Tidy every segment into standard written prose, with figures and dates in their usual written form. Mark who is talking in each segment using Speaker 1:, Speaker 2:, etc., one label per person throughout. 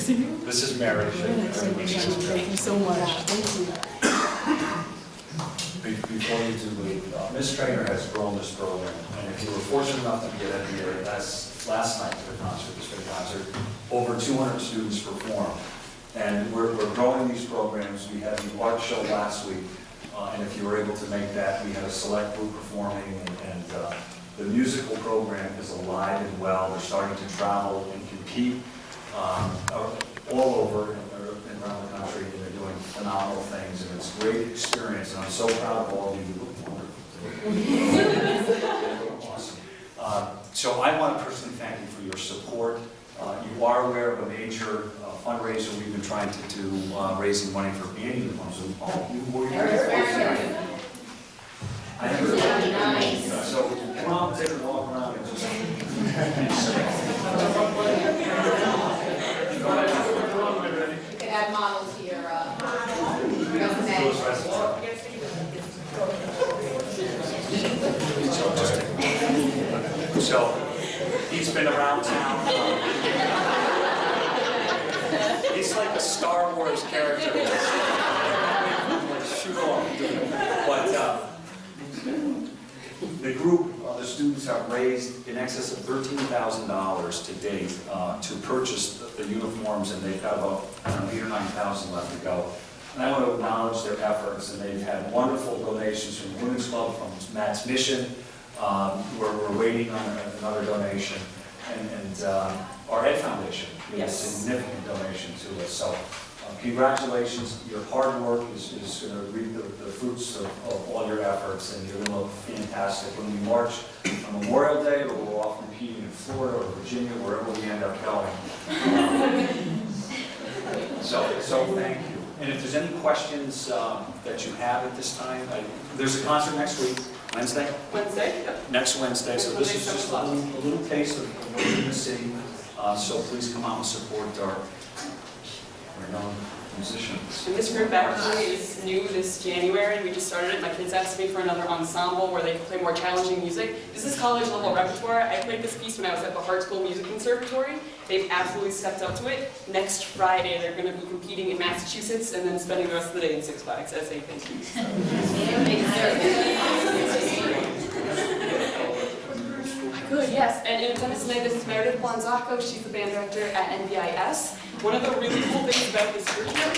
Speaker 1: see you.
Speaker 2: This is Mary.
Speaker 1: Thank you so much. Thank you.
Speaker 2: Before you do leave, Ms. Trainer has grown this program, and if you were fortunate enough to get in here last night for the concert, this great concert, over 200 students performed. And we're growing these programs. We had the art show last week, and if you were able to make that, we had a select group performing, and the musical program is alive and well. They're starting to travel and compete all over and around the country, and they're doing phenomenal things, and it's a great experience, and I'm so proud of all of you. You look wonderful. Awesome. So I want to personally thank you for your support. You are aware of a major fundraiser we've been trying to do, raising money for band uniforms. Oh, you were here. I never heard. So come on, take a walk around and just.
Speaker 3: You can add models to your resume.
Speaker 2: So he's been around town. He's like a Star Wars character. Shoot off. But the group, the students have raised in excess of $13,000 to date to purchase the uniforms, and they've got about 8,000 or 9,000 left to go. And I want to acknowledge their efforts, and they've had wonderful donations from the Women's Club, from Matt's Mission. We're waiting on another donation, and our Ed Foundation made a significant donation to us. So congratulations, your hard work is going to reap the fruits of all your efforts, and you're going to look fantastic when we march on Memorial Day, or we're off competing in Florida or Virginia, wherever we end up going. So thank you. And if there's any questions that you have at this time, there's a concert next week. Wednesday?
Speaker 4: Wednesday, yep.
Speaker 2: Next Wednesday, so this is just a little taste of what's in the city. So please come out and support our renowned musicians.
Speaker 4: And this group actually is new this January. We just started it. My kids asked me for another ensemble where they could play more challenging music. This is college level repertoire. I played this piece when I was at the Hart School Music Conservatory. They've absolutely stepped up to it. Next Friday, they're going to be competing in Massachusetts and then spending the rest of the day in Six Flags as a thank you. Good, yes. And in attendance tonight, this is Meredith Blanzacco. She's the band director at NBIS. One of the really cool things about this group here,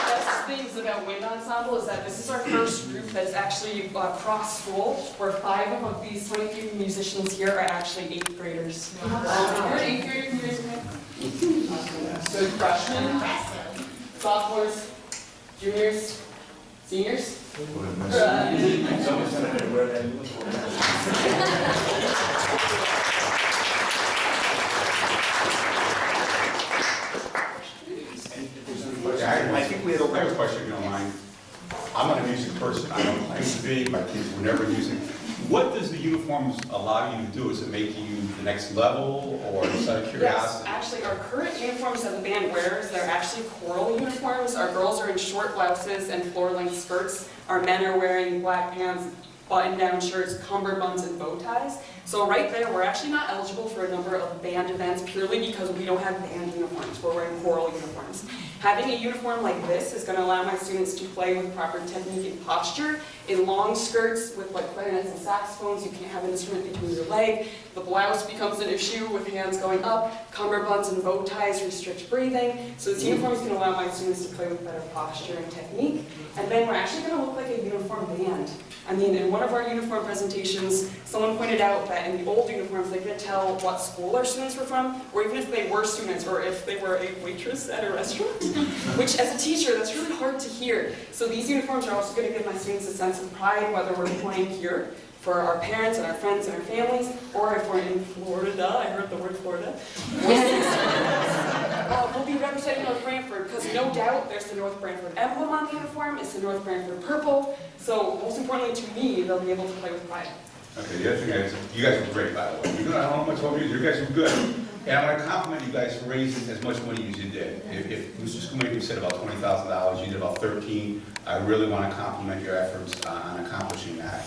Speaker 4: best things about Wind Ensemble is that this is our first group that's actually cross-school, where 5 of these 23 musicians here are actually 8th graders. You're 8th graders here? So freshmen, sophomores, juniors, seniors?
Speaker 2: Someone's going to wear that uniform.
Speaker 5: I think we have a question, if you don't mind. I'm not a music person. I don't claim to be. My kids were never music. What does the uniforms allow you to do? Is it make you the next level, or just out of curiosity?
Speaker 4: Yes, actually our current uniforms that the band wears, they're actually choral uniforms. Our girls are in short blouses and floor-length skirts. Our men are wearing black pants, button-down shirts, cummerbunds, and bow ties. So right there, we're actually not eligible for a number of band events purely because we don't have band uniforms. We're wearing choral uniforms. Having a uniform like this is going to allow my students to play with proper technique and posture. In long skirts with like clarinets and saxophones, you can't have an instrument between your leg. The blouse becomes an issue with hands going up. Cummerbunds and bow ties restrict breathing. So this uniform is going to allow my students to play with better posture and technique. And then we're actually going to look like a uniform band. I mean, in one of our uniform presentations, someone pointed out that in the old uniforms, they couldn't tell what school our students were from, or even if they were students, or if they were a waitress at a restaurant, which as a teacher, that's really hard to hear. So these uniforms are also going to give my students a sense of pride, whether we're playing here for our parents and our friends and our families, or if we're in Florida, I heard the word Florida. We'll be representing North Branford, because no doubt there's the North Branford emblem on the uniform, it's the North Branford purple, so most importantly to me, they'll be able to play with pride.
Speaker 5: Okay, the other thing is, you guys were great, by the way. I don't know much about you guys were good. And I want to compliment you guys for raising as much money as you did. If Mr. Schoolmaker said about $20,000, you did about 13. I really want to compliment your efforts on accomplishing that.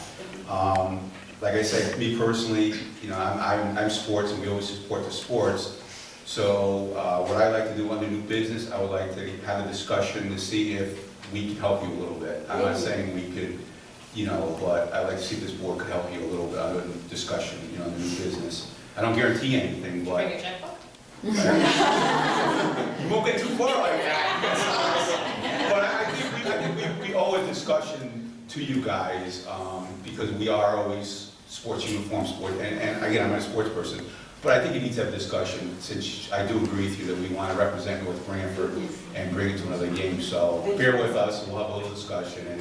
Speaker 5: like I said, me personally, you know, I'm sports, and we always support the sports. So what I like to do under new business, I would like to have a discussion to see if we can help you a little bit. I'm not saying we could, you know, but I'd like to see if this board could help you a little bit under the discussion, you know, under new business. I don't guarantee anything, but.
Speaker 3: Bring your checkbook?
Speaker 5: You won't get too far like that. But I think we owe a discussion to you guys, because we are always sports uniform sport, and again, I'm not a sports person, but I think you need to have a discussion, since I do agree with you that we want to represent North Branford and bring it to another game, so bear with us, and we'll have a little discussion, and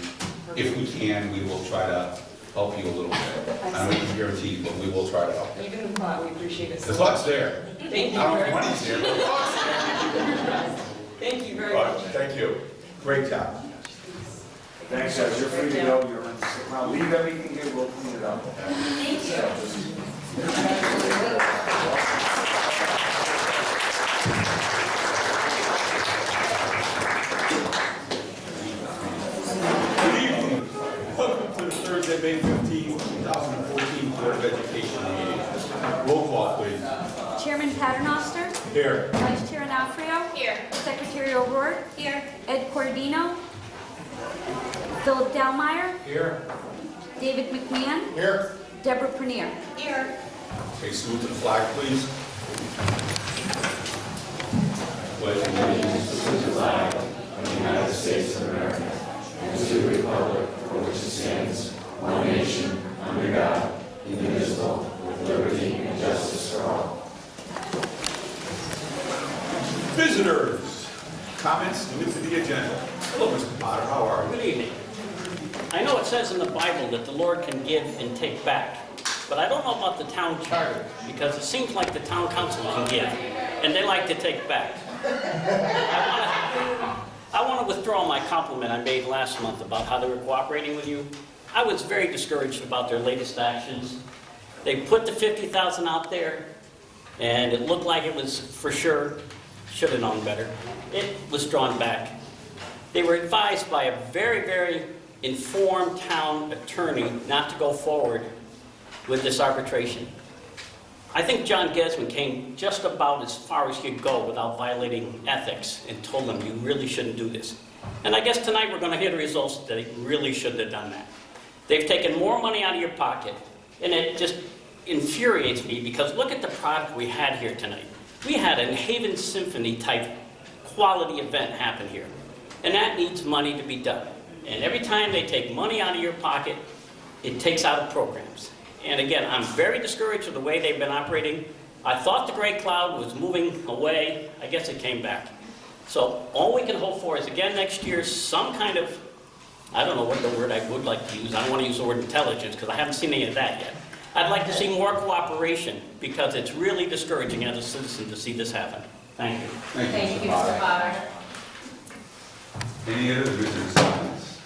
Speaker 5: if we can, we will try to help you a little bit. I don't make a guarantee, but we will try to help you.
Speaker 4: Even the thought, we appreciate it
Speaker 5: The
Speaker 4: so much.
Speaker 5: thought's there.
Speaker 4: Thank you
Speaker 5: I don't know
Speaker 4: very
Speaker 5: if
Speaker 4: much.
Speaker 5: money's there, but the thought's there.
Speaker 4: Thank you very
Speaker 5: All
Speaker 4: much.
Speaker 5: right, thank you. Great job.
Speaker 2: Thanks, guys, you're free to go, you're in, now leave everything here, we'll clean it up.
Speaker 3: Thank you.
Speaker 5: Good evening. Welcome to the Thursday, May 15, 2014 Board of Education meeting. Roll call, please.
Speaker 6: Chairman Paternoster,
Speaker 5: Here.
Speaker 6: Vice Chair Anafrio,
Speaker 3: Here.
Speaker 6: Secretary O'Rourke,
Speaker 3: Here.
Speaker 6: Ed Cordino, Philip Dalmeyer,
Speaker 5: Here.
Speaker 6: David McMahon,
Speaker 5: Here.
Speaker 6: Deborah Prunier.
Speaker 3: Here.
Speaker 5: Okay, salute to the flag, please. Pledge allegiance to the flag of the United States of America and to the republic for which it stands, one nation, under God, indivisible, with liberty and justice for all. Visitors, comments new to the agenda. Hello, Mr. Potter, how are you?
Speaker 7: Good evening. I know it says in the Bible that the Lord can give and take back, but I don't know about the town charter, because it seems like the town council can give, and they like to take back. I want to withdraw my compliment I made last month about how they were cooperating with you. I was very discouraged about their latest actions. They put the $50,000 out there, and it looked like it was for sure. Should have known better. It was drawn back. They were advised by a very, very informed town attorney not to go forward with this arbitration. I think John Gesman came just about as far as he could go without violating ethics and told them you really shouldn't do this. And I guess tonight we're going to hear the results that he really shouldn't have done that. They've taken more money out of your pocket, and it just infuriates me because look at the product we had here tonight. We had a Haven Symphony type quality event happen here, and that needs money to be done. And every time they take money out of your pocket, it takes out of programs. And again, I'm very discouraged with the way they've been operating. I thought the gray cloud was moving away. I guess it came back. So all we can hope for is, again, next year, some kind of, I don't know what the word I would like to use. I don't want to use the word intelligence because I haven't seen any of that yet. I'd like to see more cooperation because it's really discouraging as a citizen to see this happen. Thank you.
Speaker 3: Thank you, Mr. Potter.
Speaker 5: Any other visitors' comments?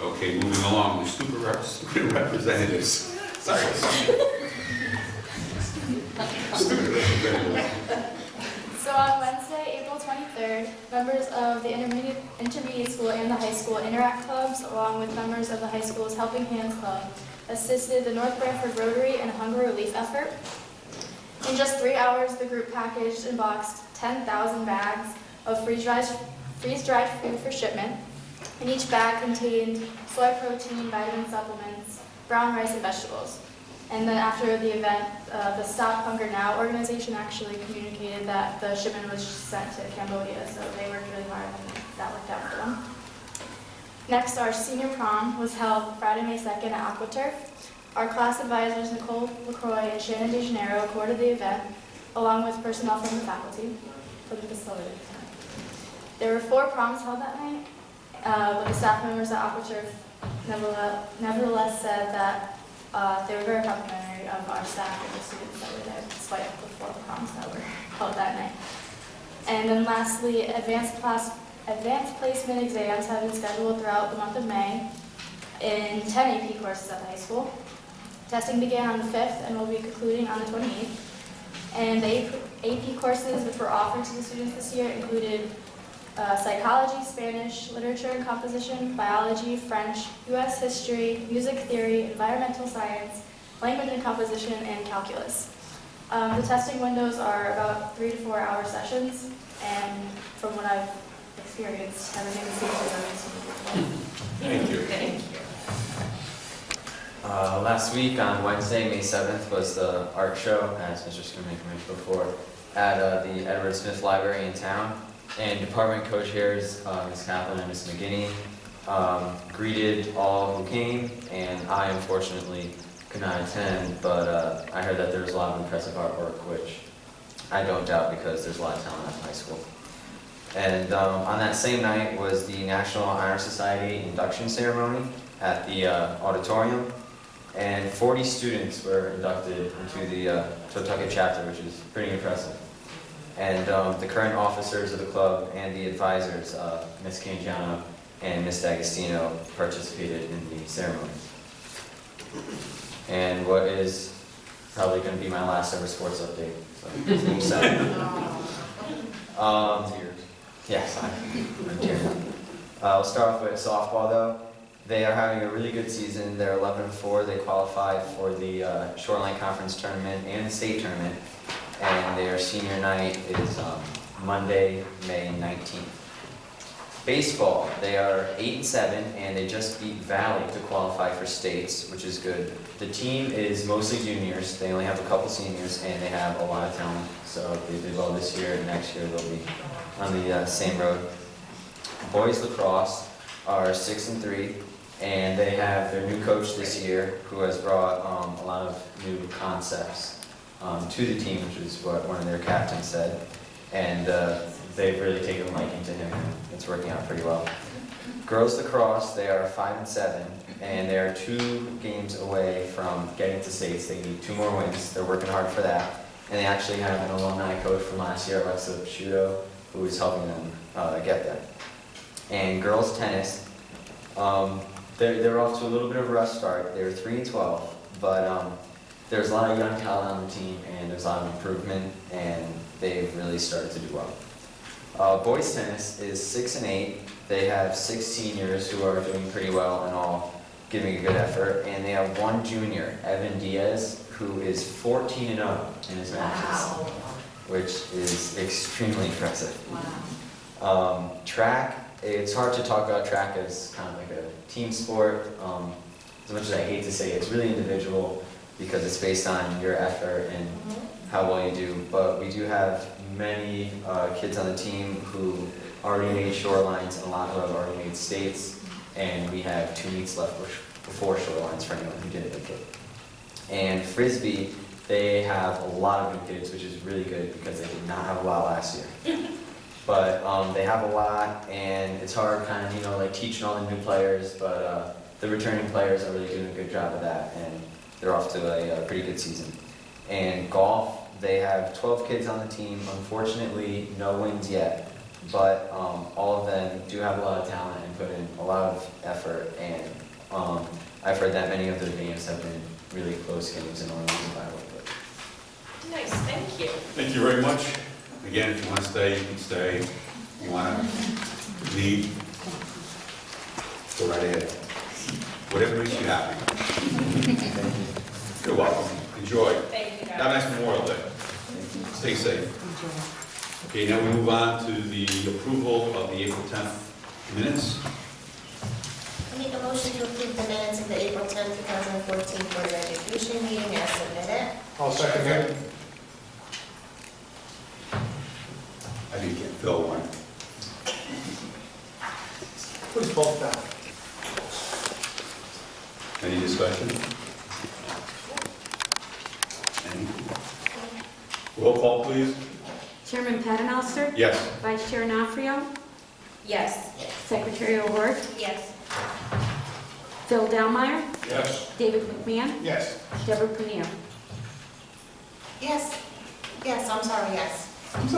Speaker 5: Okay, moving along, the student representatives. Sorry. Student representatives.
Speaker 8: So on Wednesday, April 23rd, members of the intermediate school and the high school Interact Clubs, along with members of the high school's Helping Hands Club, assisted the North Branford Rotary in a hunger relief effort. In just 3 hours, the group packaged and boxed 10,000 bags of freeze-dried food for shipment, and each bag contained soy protein, vitamin supplements, brown rice, and vegetables. And then after the event, the Stop Hunger Now organization actually communicated that the shipment was sent to Cambodia, so they worked really hard and that worked out for them. Next, our senior prom was held Friday, May 2nd at AquaTurf. Our class advisors, Nicole LaCroix and Shannon DeGeneiro, coordinated the event, along with personnel from the faculty for the facility. There were 4 proms held that night, but the staff members at AquaTurf nevertheless said that they were very complimentary of our staff and the students that were there, despite the 4 proms that were held that night. And then lastly, advanced placement exams have been scheduled throughout the month of May in 10 AP courses at the high school. Testing began on the 5th and will be concluding on the 28th. And the AP courses which were offered to the students this year included psychology, Spanish, literature and composition, biology, French, U.S. history, music theory, environmental science, language and composition, and calculus. The testing windows are about 3 to 4 hour sessions, and from what I've experienced, everything seems to go smoothly.
Speaker 5: Thank you.
Speaker 3: Thank you.
Speaker 9: Last week on Wednesday, May 7th, was the art show, as Mr. Schumann mentioned before, at the Edward Smith Library in town. And department co-chairs, Ms. Kaplan and Ms. McGinney, greeted all who came, and I unfortunately could not attend, but I heard that there was a lot of impressive artwork, which I don't doubt because there's a lot of talent at the high school. And on that same night was the National Honor Society induction ceremony at the auditorium, and 40 students were inducted into the Totucket chapter, which is pretty impressive. And the current officers of the club and the advisors, Ms. Cangiano and Ms. D'Agostino, participated in the ceremony. And what is probably going to be my last ever sports update. So I'm sad. Yes, I'm tearing. We'll start off with softball though. They are having a really good season. They're 11-4. They qualified for the Shoreline Conference tournament and the state tournament. And their senior night is Monday, May 19th. Baseball, they are 8-7, and they just beat Valley to qualify for states, which is good. The team is mostly juniors. They only have a couple seniors, and they have a lot of talent. So if they did well this year, and next year they'll be on the same road. Boys lacrosse are 6-3, and they have their new coach this year, who has brought a lot of new concepts to the team, which is what one of their captains said. And they've really taken a liking to him, and it's working out pretty well. Girls lacrosse, they are 5-7, and they are 2 games away from getting to states. They need 2 more wins. They're working hard for that. And they actually have an alumni coach from last year, Alexa Psciuto, who is helping them get there. And girls tennis, they're off to a little bit of a rough start. They're 3-12, but there's a lot of young talent on the team, and there's a lot of improvement, and they've really started to do well. Boys tennis is 6-8. They have 6 seniors who are doing pretty well and all giving a good effort, and they have 1 junior, Evan Diaz, who is 14-0 in his matches, which is extremely impressive.
Speaker 3: Wow.
Speaker 9: Track, it's hard to talk about track as kind of like a team sport. As much as I hate to say it, it's really individual because it's based on your effort and how well you do. But we do have many kids on the team who already made shorelines, and a lot who have already made states, and we have 2 meets left before shorelines for anyone who didn't make it. And Frisbee, they have a lot of new kids, which is really good because they did not have a lot last year. But they have a lot, and it's hard kind of, like teaching all the new players, but the returning players are really doing a good job of that, and they're off to a pretty good season. And golf, they have 12 kids on the team. Unfortunately, no wins yet, but all of them do have a lot of talent and put in a lot of effort, and I've heard that many of their games have been really close games, and only losing by a little bit.
Speaker 3: Nice, thank you.
Speaker 5: Thank you very much. Again, if you want to stay, you can stay. You want to leave, go right ahead. Whatever makes you happy. You're welcome. Enjoy.
Speaker 3: Thank you,
Speaker 5: Have a
Speaker 3: guys.
Speaker 5: nice Memorial Day. Stay safe. Okay, now we move on to the approval of the April 10th minutes.
Speaker 10: I make a motion to approve the minutes of the April 10, 2014 Board of Education meeting as submitted.
Speaker 11: I'll second it.
Speaker 5: I didn't get Phil one.
Speaker 11: Who's both down?
Speaker 5: Any discussion? Any? Roll call, please.
Speaker 6: Chairman Paternoster,
Speaker 5: Yes.
Speaker 6: Vice Chair Nafrio,
Speaker 3: Yes.
Speaker 6: Secretary O'Rourke,
Speaker 3: Yes.
Speaker 6: Phil Delmeyer,
Speaker 11: Yes.
Speaker 6: David McMahon,
Speaker 11: Yes.
Speaker 6: Deborah Prunier.
Speaker 10: Yes. Yes, I'm sorry, yes.
Speaker 3: I was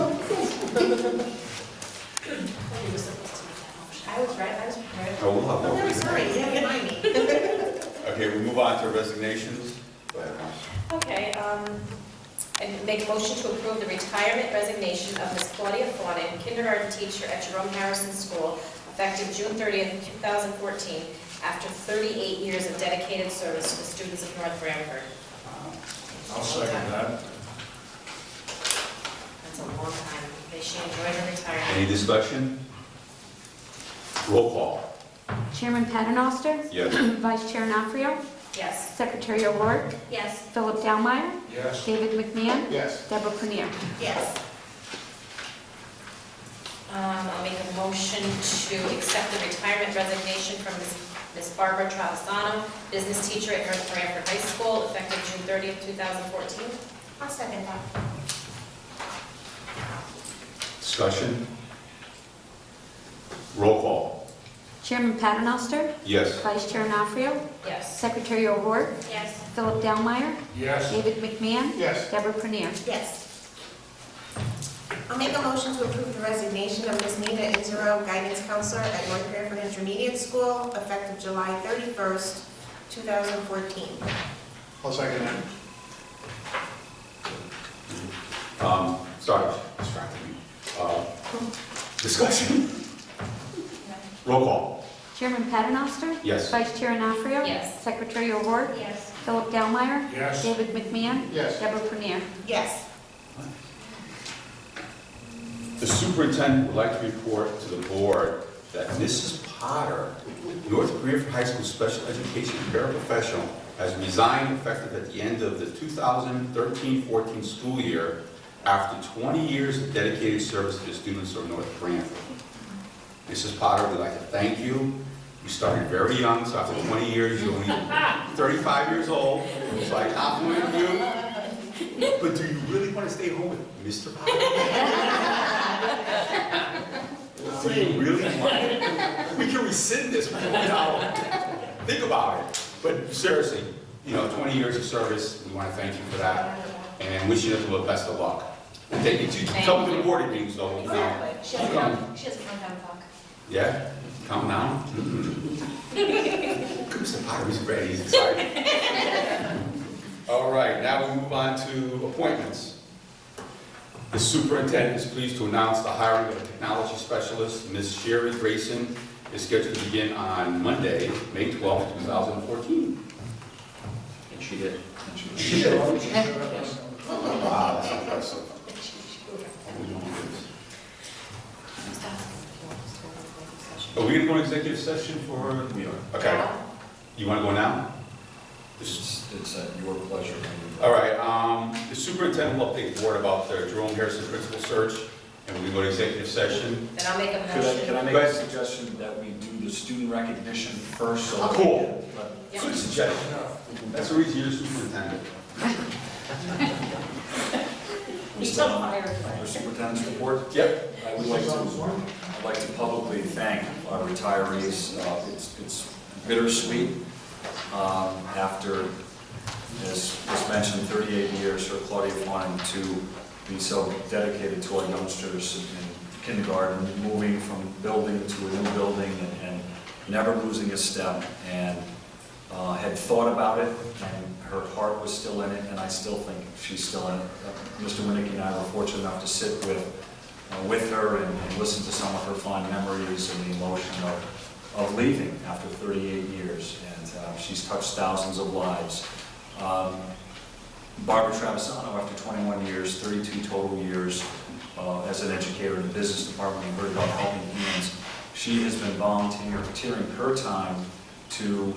Speaker 3: right, I was prepared.
Speaker 5: Oh, we'll have
Speaker 3: Oh,
Speaker 5: more.
Speaker 3: no, sorry, you didn't remind me.
Speaker 5: Okay, we move on to resignations. Go ahead, Ross.
Speaker 3: Okay, And make a motion to approve the retirement resignation of Ms. Claudia Fawnin, kindergarten teacher at Jerome Harrison School, effective June 30th, 2014, after 38 years of dedicated service to the students of North Branford.
Speaker 11: I'll second that.
Speaker 3: That's a long time. May she enjoy her retirement.
Speaker 5: Any discussion? Roll call.
Speaker 6: Chairman Paternoster.
Speaker 5: Yes.
Speaker 6: Vice Chair Nafrio.
Speaker 3: Yes.
Speaker 6: Secretary O'Rourke.
Speaker 3: Yes.
Speaker 6: Philip Delmeyer.
Speaker 11: Yes.
Speaker 6: David McMahon.
Speaker 11: Yes.
Speaker 6: Deborah Prunier.
Speaker 3: Yes. I'll make a motion to accept the retirement resignation from Ms. Barbara Travisano, business teacher at North Branford High School, effective June 30th, 2014.
Speaker 10: I'll second that.
Speaker 5: Discussion? Roll call.
Speaker 6: Chairman Paternoster.
Speaker 5: Yes.
Speaker 6: Vice Chair Nafrio.
Speaker 3: Yes.
Speaker 6: Secretary O'Rourke.
Speaker 3: Yes.
Speaker 6: Philip Delmeyer.
Speaker 11: Yes.
Speaker 6: David McMahon.
Speaker 11: Yes.
Speaker 6: Deborah Prunier.
Speaker 10: Yes. I'll make a motion to approve the resignation of Ms. Nina Inzero, guidance counselor at North Branford Intermediate School, effective July 31st, 2014.
Speaker 11: I'll second that.
Speaker 5: Sorry, distracted me. Discussion? Roll call.
Speaker 6: Chairman Paternoster.
Speaker 5: Yes.
Speaker 6: Vice Chair Nafrio.
Speaker 3: Yes.
Speaker 6: Secretary O'Rourke.
Speaker 3: Yes.
Speaker 6: Philip Delmeyer.
Speaker 11: Yes.
Speaker 6: David McMahon.
Speaker 11: Yes.
Speaker 6: Deborah Prunier.
Speaker 10: Yes.
Speaker 5: The superintendent would like to report to the board that Mrs. Potter, North Branford High School special education paraprofessional, has resigned effective at the end of the 2013-14 school year after 20 years of dedicated service to the students of North Branford. Mrs. Potter, we'd like to thank you. You started very young, so after 20 years, you're only 35 years old. So I compliment you. But do you really want to stay home with Mr. Potter? Do you really want it? We can rescind this for $1. Think about it. But seriously, 20 years of service, we want to thank you for that and wish you nothing but best of luck. And thank you. Come to the board meetings, though.
Speaker 3: She has a countdown clock.
Speaker 5: Yeah? Calm down. Mr. Potter is ready. He's excited. All right, now we move on to appointments. The superintendent is pleased to announce the hiring of a technology specialist. Ms. Sherry Grayson is scheduled to begin on Monday, May 12, 2014.
Speaker 2: And she did.
Speaker 5: She did. Wow, that's impressive. Are we going to go into executive session for?
Speaker 2: We are.
Speaker 5: Okay. You want to go now?
Speaker 2: It's at your pleasure.
Speaker 5: All right. The superintendent will update the board about the Jerome Harrison principal search, and we can go to executive session.
Speaker 3: Then I'll make a
Speaker 2: Can
Speaker 3: motion.
Speaker 2: I make
Speaker 5: Go
Speaker 2: a
Speaker 5: ahead.
Speaker 2: suggestion that we do the student recognition first? So
Speaker 5: Cool.
Speaker 3: Yeah.
Speaker 5: Good suggestion. That's the reason you're superintendent.
Speaker 2: Your superintendent's report?
Speaker 5: Yep.
Speaker 2: I'd like to publicly thank our retirees. It's bittersweet after, as was mentioned, 38 years for Claudia Fawnin to be so dedicated to our youngsters in kindergarten, moving from building to a new building and never losing a step, and had thought about it, and her heart was still in it, and I still think she's still in it. Mr. Winnick and I were fortunate enough to sit with her and listen to some of her fond memories and the emotion of leaving after 38 years, and she's touched thousands of lives. Barbara Travisano, after 21 years, 32 total years as an educator in the business department, you heard about Helping Hands. She has been volunteering her time to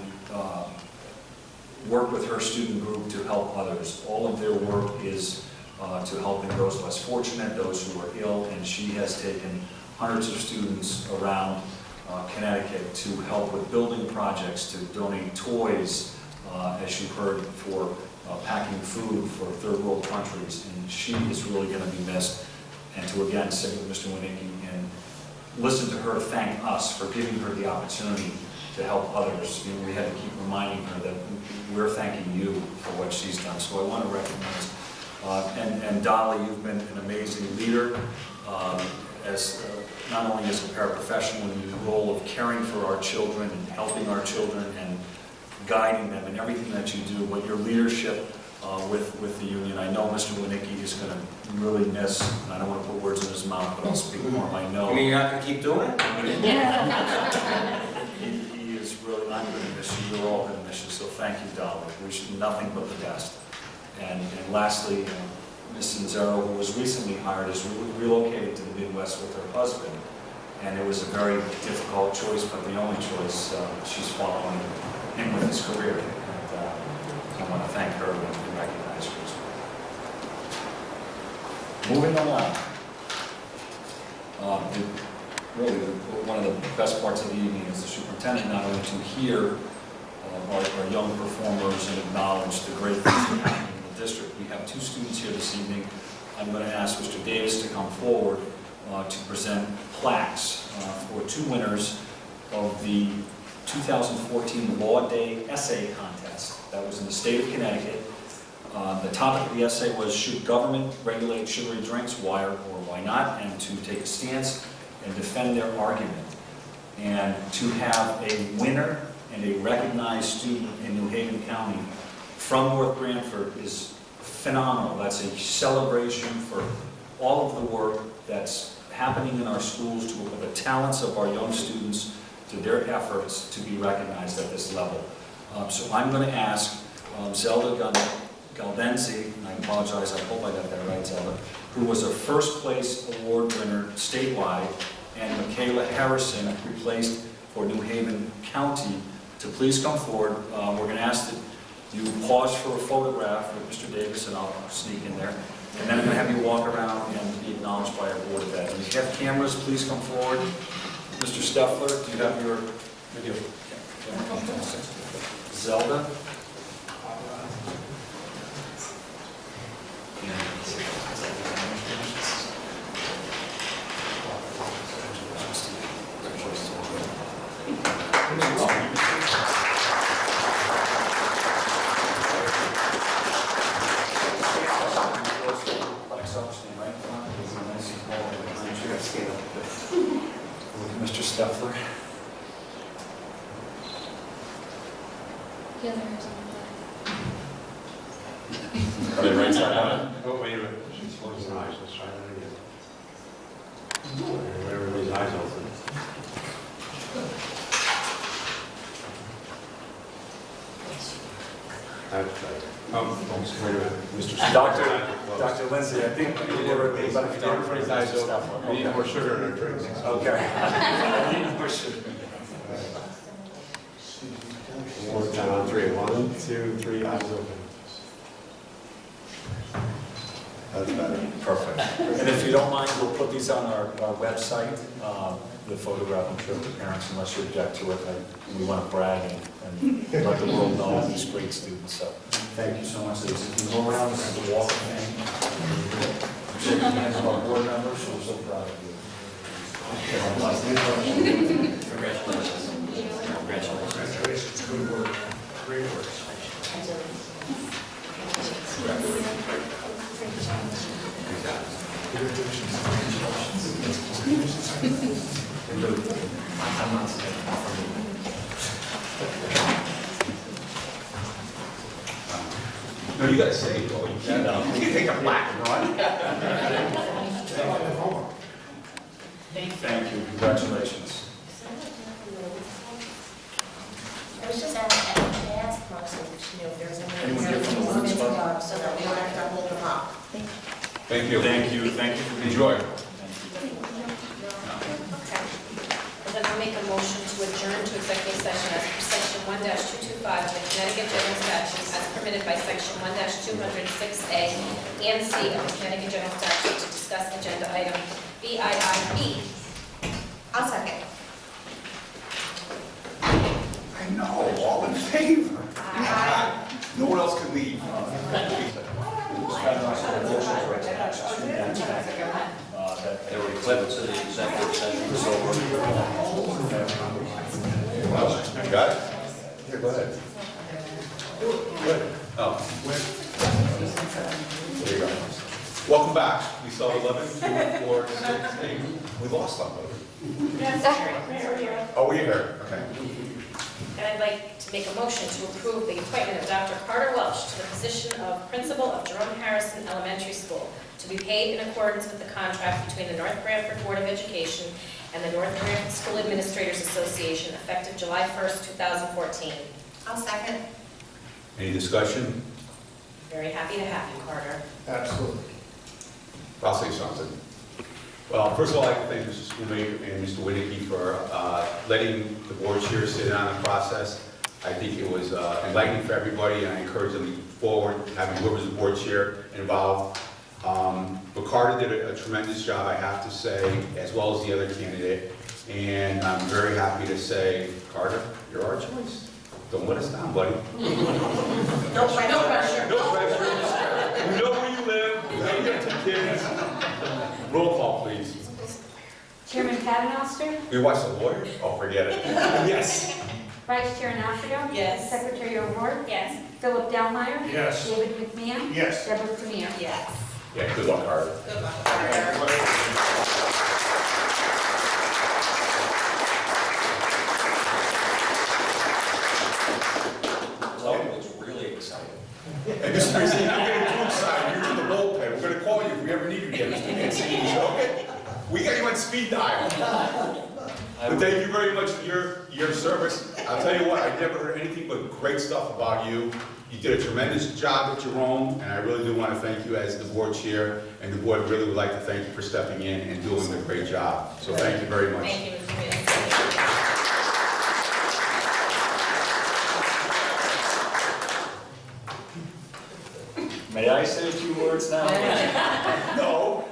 Speaker 2: work with her student group to help others. All of their work is to helping those less fortunate, those who are ill, and she has taken hundreds of students around Connecticut to help with building projects, to donate toys, as you heard, for packing food for third world countries, and she is really going to be missed. And to again sit with Mr. Winnick and listen to her thank us for giving her the opportunity to help others. We had to keep reminding her that we're thanking you for what she's done. So I want to recognize, and Dolly, you've been an amazing leader, as not only as a paraprofessional in the role of caring for our children and helping our children and guiding them in everything that you do, but your leadership with the union. I know Mr. Winicki is going to really miss, and I don't want to put words in his mouth, but I'll speak more. I know.
Speaker 12: You mean you're not going to keep doing it?
Speaker 2: He is really not going to miss you. We're all going to miss you. So thank you, Dolly. Wish you nothing but the best. And lastly, Ms. Cinzero, who was recently hired, is relocated to the Midwest with her husband. And it was a very difficult choice, but the only choice. She's following him with his career. And I want to thank her and recognize her as well. Moving along. Really, one of the best parts of the evening is the superintendent not only to hear our young performers and acknowledge the great things that are happening in the district. We have 2 students here this evening. I'm going to ask Mr. Davis to come forward to present plaques for 2 winners of the 2014 Law Day Essay Contest. That was in the state of Connecticut. The topic of the essay was, should government regulate sugary drinks, why or why not, and to take a stance and defend their argument. And to have a winner and a recognized student in New Haven County from North Branford is phenomenal. That's a celebration for all of the work that's happening in our schools, to the talents of our young students, to their efforts to be recognized at this level. So I'm going to ask Zelda Galdenzi, and I apologize, I hope I got that right, Zelda, who was a first place award winner statewide, and Michaela Harrison, who placed for New Haven County, to please come forward. We're going to ask that you pause for a photograph with Mr. Davis, and I'll sneak in there. And then I'm going to have you walk around and be acknowledged by our board of ed. If you have cameras, please come forward. Mr. Steffler, do you have your video? Fantastic. Zelda? Mr. Steffler. Are they right side on?
Speaker 11: Oh, wait a minute. She's closing her eyes. Let's try that again. Everybody's eyes open. Wait a minute. Mr.
Speaker 2: Dr. Lindsay, I think you were
Speaker 11: Everybody's eyes open. We need more sugar in our drinks.
Speaker 2: Okay. I need more sugar.
Speaker 11: One more time on 3. 1, 2, 3, eyes open. That's better.
Speaker 2: Perfect. And if you don't mind, we'll put these on our website, the photograph, I'm sure, the parents, unless you object to it. We want to brag and let the world know these great students. So thank you so much. If you go around, this is the walk of fame. Shake the hands of our board members. We're so proud of you.
Speaker 7: Congratulations. Congratulations.
Speaker 11: Good work. Great work.
Speaker 5: No, you gotta say it. You can't take a plaque and run.
Speaker 2: Thank you. Congratulations.
Speaker 10: I was just asked Marcy if she knew if there was
Speaker 2: Anyone here from the
Speaker 10: any
Speaker 2: Women's Club?
Speaker 10: so that we don't have to hold them up.
Speaker 5: Thank you.
Speaker 2: Thank you. Thank you for being
Speaker 5: Enjoy.
Speaker 2: here.
Speaker 3: Okay. And then I'll make a motion to adjourn to executive session as per section 1-225 of the Connecticut General Statutes as permitted by section 1-206A and C of the Connecticut General Statute to discuss agenda item BIIB.
Speaker 10: I'll second.
Speaker 5: I know, all in favor. No one else can leave.
Speaker 12: They were clipped to the executive session.
Speaker 5: You got it? Here, go ahead. Good. Oh. There you go. Welcome back. We saw 11, 2, 4, 6, 8. We lost somebody. Oh, were you here? Okay.
Speaker 3: And I'd like to make a motion to approve the appointment of Dr. Carter Welsh to the position of Principal of Jerome Harrison Elementary School, to be paid in accordance with the contract between the North Branford Board of Education and the North Branford School Administrators Association, effective July 1st, 2014.
Speaker 10: I'll second.
Speaker 5: Any discussion?
Speaker 3: Very happy to have you, Carter.
Speaker 11: Absolutely.
Speaker 5: I'll say something. Well, first of all, I'd like to thank Mr. Schoolmate and Mr. Winnicky for letting the board chair sit in on the process. I think it was enlightening for everybody, and I encourage them to move forward, having whoever's the board chair involved. But Carter did a tremendous job, I have to say, as well as the other candidate. And I'm very happy to say, Carter, you're our choice. Don't let us down, buddy.
Speaker 10: No pressure.
Speaker 5: No pressure. We know where you live. We know you got 2 kids. Roll call, please.
Speaker 6: Chairman Paternoster,
Speaker 5: We watch The Lawyer? Oh, forget it. Yes.
Speaker 6: Vice Chair Nafrio.
Speaker 3: Yes.
Speaker 6: Secretary O'Rourke.
Speaker 3: Yes.
Speaker 6: Philip Delmeyer.
Speaker 11: Yes.
Speaker 6: David McMahon.
Speaker 11: Yes.
Speaker 6: Deborah Premier.
Speaker 3: Yes.
Speaker 5: Yeah, good luck, Carter.
Speaker 10: Good luck, Carter.
Speaker 12: Oh, it's really exciting.
Speaker 5: And Mr. Mancini, you're getting too excited. You're in the bullpen. We're going to call you if we ever need you again, Mr. Mancini. Okay? We got you on speed dial. But thank you very much for your service. I'll tell you what, I never heard anything but great stuff about you. You did a tremendous job at Jerome, and I really do want to thank you as the board chair, and the board really would like to thank you for stepping in and doing a great job. So thank you very much.
Speaker 3: Thank you, Mr. Mayor.
Speaker 12: May I say a few words now?
Speaker 5: No.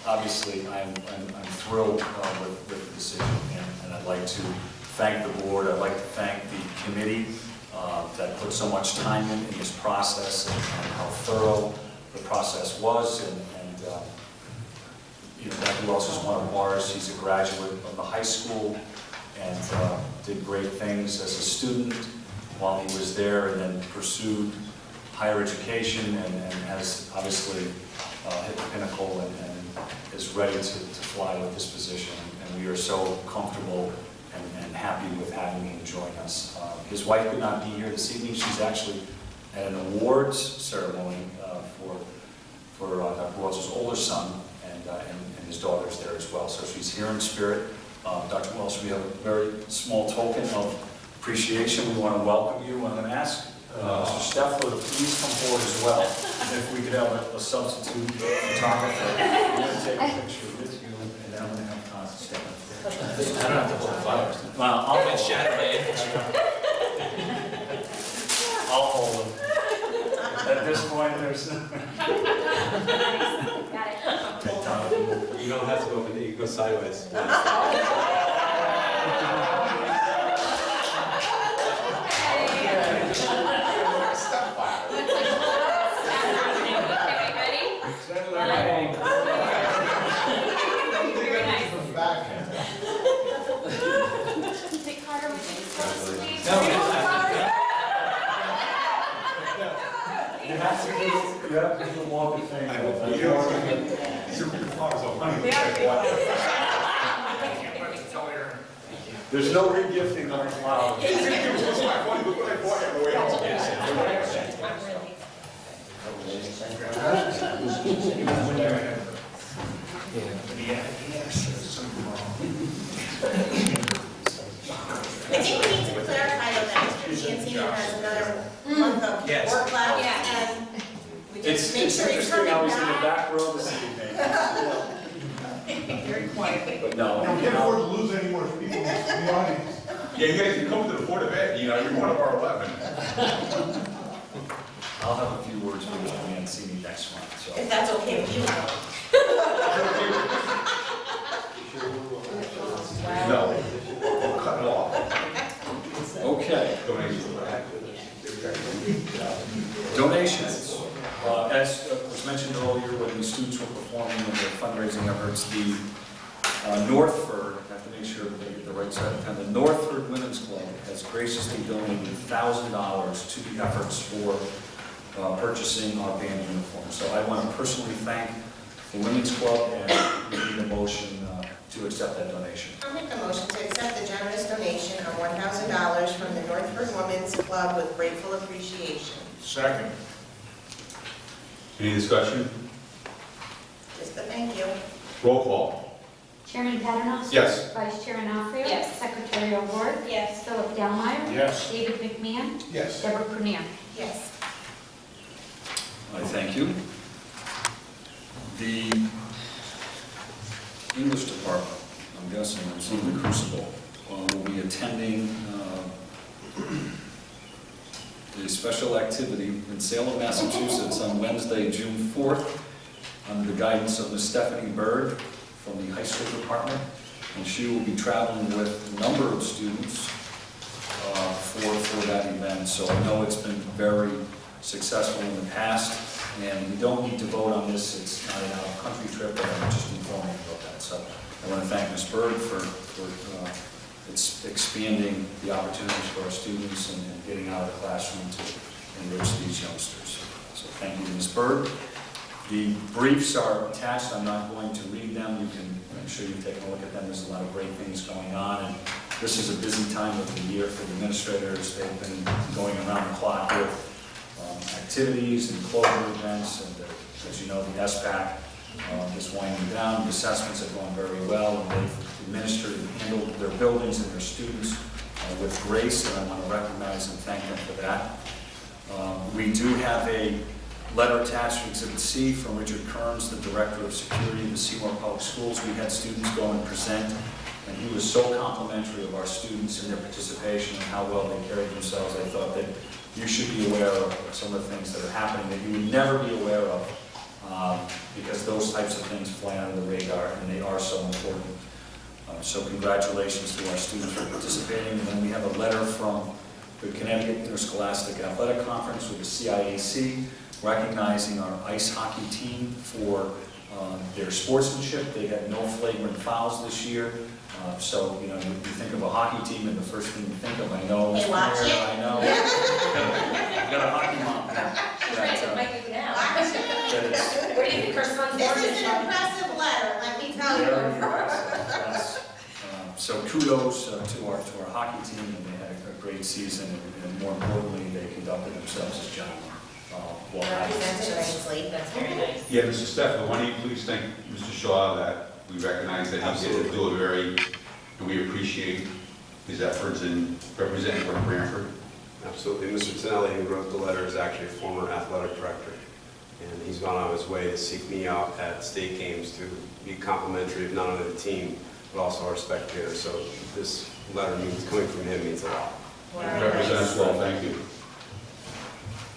Speaker 2: Obviously, I'm thrilled with the decision, and I'd like to thank the board. I'd like to thank the committee that put so much time in this process, and how thorough the process was. And you know, Dr. Wells is one of ours. He's a graduate of the high school and did great things as a student while he was there, and then pursued higher education and has obviously hit the pinnacle and is ready to fly with this position. And we are so comfortable and happy with having him join us. His wife could not be here this evening. She's actually at an awards ceremony for Dr. Wells' older son, and his daughter's there as well. So she's here in spirit. Dr. Wells, we have a very small token of appreciation. We want to welcome you. I'm going to ask Mr. Steffler to please come forward as well. If we could have a substitute photographer. We're going to take a picture with you, and then I'm going to have Constance stand up.
Speaker 12: I don't have to hold the flowers.
Speaker 2: Well, I'll
Speaker 12: It's shattered my image.
Speaker 2: I'll hold them. At this point, there's...
Speaker 6: Got it.
Speaker 11: You don't have to go over there, you can go sideways.
Speaker 2: You have to do the walk of fame.
Speaker 5: These are real flowers, oh, honey.
Speaker 2: There's no re-gifting on the flowers.
Speaker 10: I think we need to clarify that Mr. Ciancini has another month of work left, and we just make
Speaker 2: It's
Speaker 10: sure he's
Speaker 2: interesting,
Speaker 10: coming
Speaker 2: I was in the
Speaker 10: back.
Speaker 2: back row this evening.
Speaker 10: Very quietly.
Speaker 2: But no,
Speaker 11: We can't afford to lose any more people in the audience.
Speaker 5: Yeah, you guys can come to the Board of Ed, you know, you're one of our 11.
Speaker 2: I'll have a few words with Mr. Mancini next month, so.
Speaker 10: If that's okay with you.
Speaker 5: No, we'll cut it off.
Speaker 2: Okay. Donations. As was mentioned earlier, when the students were performing in their fundraising efforts, the Northford, I have to make sure that I get the right side of town, the Northford Women's Club has graciously donated $1,000 to the efforts for purchasing our band uniforms. So I want to personally thank the Women's Club, and we need a motion to accept that donation.
Speaker 10: I'll make a motion to accept the generous donation of $1,000 from the Northford Women's Club with grateful appreciation.
Speaker 11: Second.
Speaker 5: Any discussion?
Speaker 10: Just a thank you.
Speaker 5: Roll call.
Speaker 6: Chairman Paternoster.
Speaker 5: Yes.
Speaker 6: Vice Chair D'Onofrio.
Speaker 3: Yes.
Speaker 6: Secretary O'Rourke.
Speaker 3: Yes.
Speaker 6: Philip Delmeyer.
Speaker 11: Yes.
Speaker 6: David McMahon.
Speaker 11: Yes.
Speaker 6: Deborah Prunier.
Speaker 10: Yes.
Speaker 2: I thank you. The English department, I'm guessing, it's in the Crucible, will be attending a special activity in Salem, Massachusetts on Wednesday, June 4th, under the guidance of Ms. Stephanie Bird from the high school department. And she will be traveling with a number of students for that event. So I know it's been very successful in the past, and we don't need to vote on this. It's not an out-of-country trip, but I'm just informing you about that. So I want to thank Ms. Bird for it's expanding the opportunities for our students and getting out of the classroom to enrich these youngsters. So thank you to Ms. Bird. The briefs are attached. I'm not going to read them. You can, I'm sure you've taken a look at them. There's a lot of great things going on. And this is a busy time of the year for the administrators. They've been going around the clock with activities and closure events. And as you know, the SPAC is winding down. The assessments have gone very well, and they've administered and handled their buildings and their students with grace, and I want to recognize and thank them for that. We do have a letter attached to Exhibit C from Richard Kearns, the Director of Security of the Seymour Public Schools. We had students go and present, and he was so complimentary of our students and their participation and how well they carried themselves. I thought that you should be aware of some of the things that are happening that you would never be aware of, because those types of things fly under the radar, and they are so important. So congratulations to our students for participating. And then we have a letter from the Connecticut Interscholastic Athletic Conference with the CIAC, recognizing our ice hockey team for their sportsmanship. They had no flagrant fouls this year. So, you know, you think of a hockey team, and the first thing you think of, I know,
Speaker 10: Hey, watch it.
Speaker 2: I know. Got a hockey mom.
Speaker 3: She's ready to make it now.
Speaker 2: That is
Speaker 3: Where do you think her son's
Speaker 10: This
Speaker 3: born?
Speaker 10: is an impressive letter, let me tell
Speaker 2: very
Speaker 10: you.
Speaker 2: impressive. Yes. So kudos to our hockey team, and they had a great season, and more importantly, they conducted themselves as gentlemen. While having
Speaker 10: Represented
Speaker 2: success.
Speaker 10: nicely.
Speaker 3: That's very nice.
Speaker 5: Yeah, Mr. Stefano, why don't you please thank Mr. Shaw that we recognize that he did do a very, and we appreciate his efforts in representing for Branford.
Speaker 11: Absolutely. Mr. Tonelli, who wrote the letter, is actually a former athletic director. And he's gone on his way to seek me out at state games to be complimentary of not only the team, but also our spectators. So this letter means, coming from him means a lot.
Speaker 5: Represents well, thank you.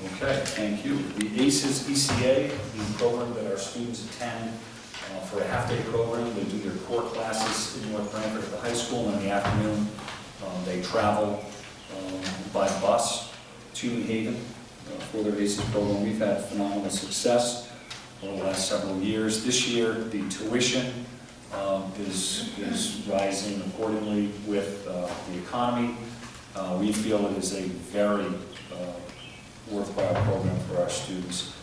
Speaker 2: Okay, thank you. The ACES ECA, the program that our students attend for a half-day program. They do their core classes in North Branford at the high school, and in the afternoon they travel by bus to New Haven for their ACES program. We've had phenomenal success over the last several years. This year, the tuition is rising accordingly with the economy. We feel it is a very worthwhile program for our students.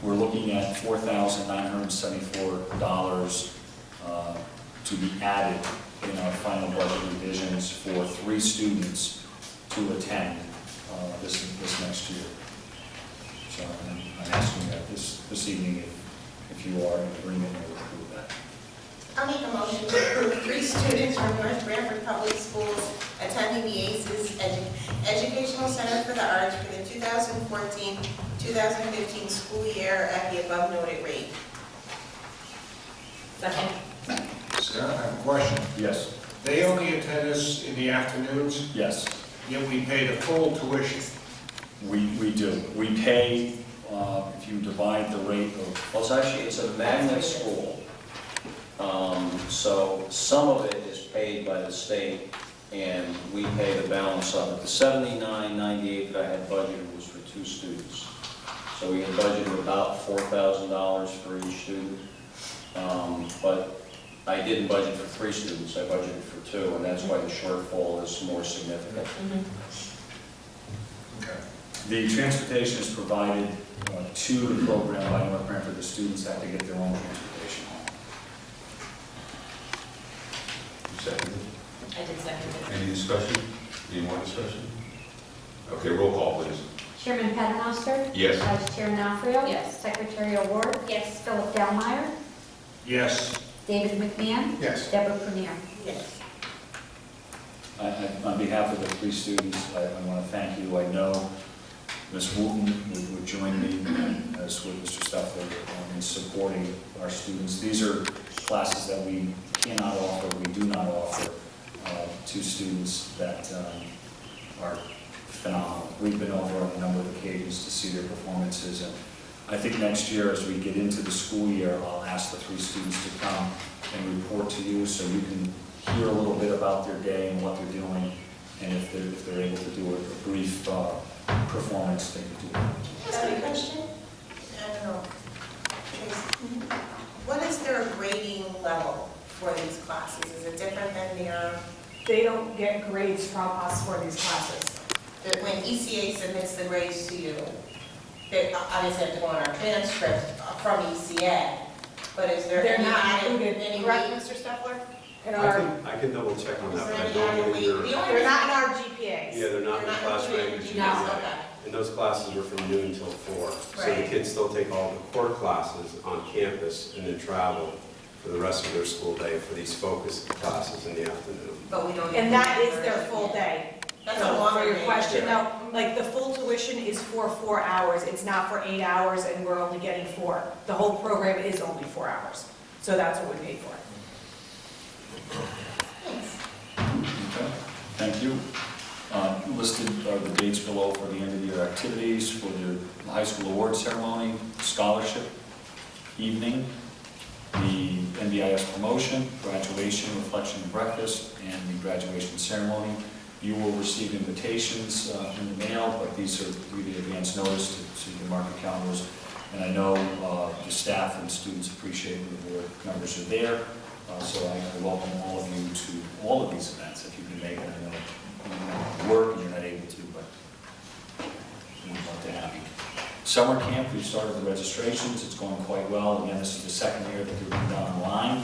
Speaker 2: We're looking at $4,974 to be added in our final budget revisions for 3 students to attend this next year. So I'm asking that this evening if you are in agreement or approve that.
Speaker 10: I'll make a motion to approve 3 students from North Branford Public Schools attending the ACES Educational Center for the Arts for the 2014-2015 school year at the above noted rate.
Speaker 3: Second.
Speaker 13: Scott, I have a question.
Speaker 2: Yes.
Speaker 13: They only attend us in the afternoons,
Speaker 2: Yes,
Speaker 13: yet we pay the full tuition.
Speaker 2: we do. We pay, if you divide the rate of,
Speaker 12: Well, it's a magnet school. So some of it is paid by the state, and we pay the balance of it. The $79.98 that I had budgeted was for 2 students. So we had budgeted about $4,000 for each student. But I didn't budget for 3 students, I budgeted for 2, and that's why the shortfall is more significant.
Speaker 2: okay. The transportation is provided to the program by North Branford. The students have to get their own transportation home.
Speaker 5: discussion? Any more discussion? Okay, roll call, please.
Speaker 6: Chairman Paternoster.
Speaker 5: Yes.
Speaker 6: Vice Chair Nafrio.
Speaker 3: Yes.
Speaker 6: Secretary Ward.
Speaker 3: Yes.
Speaker 6: Philip Delmeyer.
Speaker 13: Yes.
Speaker 6: David McMahon.
Speaker 13: Yes.
Speaker 6: Deborah Prunier.
Speaker 10: Yes.
Speaker 2: On behalf of the three students, I want to thank you. I know Ms. Wooten would join me, as would Mr. Stuffler, in supporting our students. These are classes that we cannot offer, we do not offer to students that are phenomenal. We've been over on a number of occasions to see their performances, and I think next year, as we get into the school year, I'll ask the three students to come and report to you so you can hear a little bit about their day and what they're doing, and if they're able to do a brief performance, they can do it.
Speaker 10: Just a question? I don't know. Tracy, what is their grading level for these classes? Is it different than their,
Speaker 1: They don't get grades from us for these classes.
Speaker 10: when ECA submits the grades to you? They obviously have to go on our transcript from ECA, but is there
Speaker 1: They're
Speaker 10: any
Speaker 1: not
Speaker 10: added,
Speaker 1: included,
Speaker 10: any
Speaker 1: correct,
Speaker 10: week?
Speaker 1: Mr. Stuffler? In
Speaker 11: I
Speaker 1: our,
Speaker 11: can double check on
Speaker 10: Is
Speaker 11: that,
Speaker 10: there
Speaker 11: but I
Speaker 10: any
Speaker 11: don't
Speaker 10: added
Speaker 11: believe
Speaker 10: week?
Speaker 11: they're,
Speaker 10: The only
Speaker 1: they're
Speaker 10: reason-
Speaker 1: not in our GPAs.
Speaker 11: yeah, they're not in the class
Speaker 10: included
Speaker 11: ranges.
Speaker 10: in GPAs, okay.
Speaker 11: And those classes are from noon till 4. So the
Speaker 10: Right.
Speaker 11: kids still take all the core classes on campus and then travel for the rest of their school day for these focus classes in the afternoon.
Speaker 10: But we don't.
Speaker 1: And that is their full day.
Speaker 10: That's
Speaker 1: So
Speaker 10: a longer
Speaker 1: for your
Speaker 10: day.
Speaker 1: question, no, like the full tuition is for 4 hours. It's not for 8 hours and we're only getting 4. The whole program is only 4 hours. So that's what we paid for.
Speaker 2: Okay, thank you. Listed are the dates below for the end of the year activities for the high school award ceremony, scholarship evening, the NBIS promotion, graduation, reflection and breakfast, and the graduation ceremony. You will receive invitations in the mail, but these are really advance notice so you can mark your calendars. And I know the staff and students appreciate when the board members are there. So I welcome all of you to all of these events if you can make it. I know you work and you're not able to, but we'd love to have you. Summer camp, we've started the registrations. It's going quite well. Again, this is the second year that they're being done online.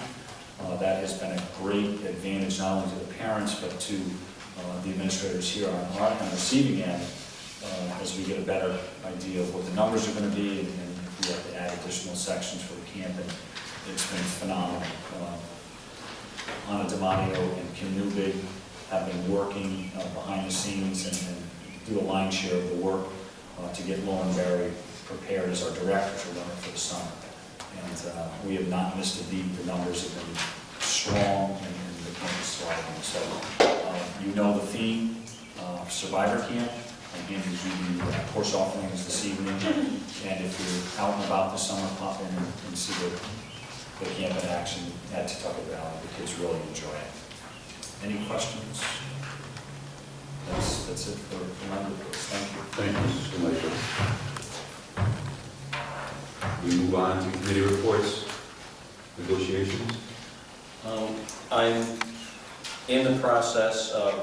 Speaker 2: That has been a great advantage not only to the parents but to the administrators here on the receiving end as we get a better idea of what the numbers are going to be and if we have to add additional sections for the camp. And it's been phenomenal. Anna D'Amadio and Kim Newbig have been working behind the scenes and do a lion's share of the work to get Lauren Berry prepared as our director to run it for the summer. And we have not missed a beat. The numbers have been strong and the camp is thriving. So you know the theme, Survivor Camp. Again, the course offering is this evening. And if you're out and about this summer, pop in and see the camp in action at Tucket Valley. The kids really enjoy it. Any questions? That's it for my reports. Thank you.
Speaker 5: Thank you, Mr. Schleicher. We move on to committee reports, negotiations.
Speaker 12: I'm in the process of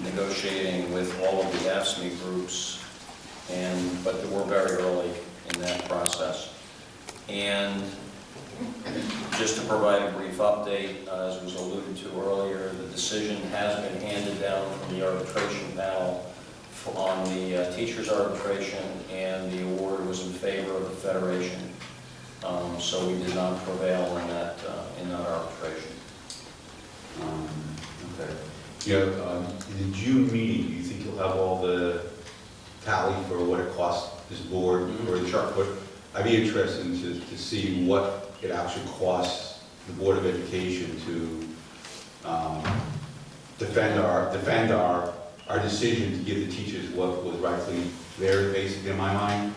Speaker 12: negotiating with all of the AFSCME groups, but we're very early in that process. And just to provide a brief update, as was alluded to earlier, the decision has been handed down from the arbitration panel on the teachers' arbitration, and the award was in favor of the Federation. So we did not prevail in that arbitration.
Speaker 5: Okay. Yeah, in the June meeting, do you think you'll have all the tally for what it costs this board or the chart? But I'd be interested to see what it actually costs the Board of Education to defend our decision to give the teachers what was rightfully theirs, basically, in my mind.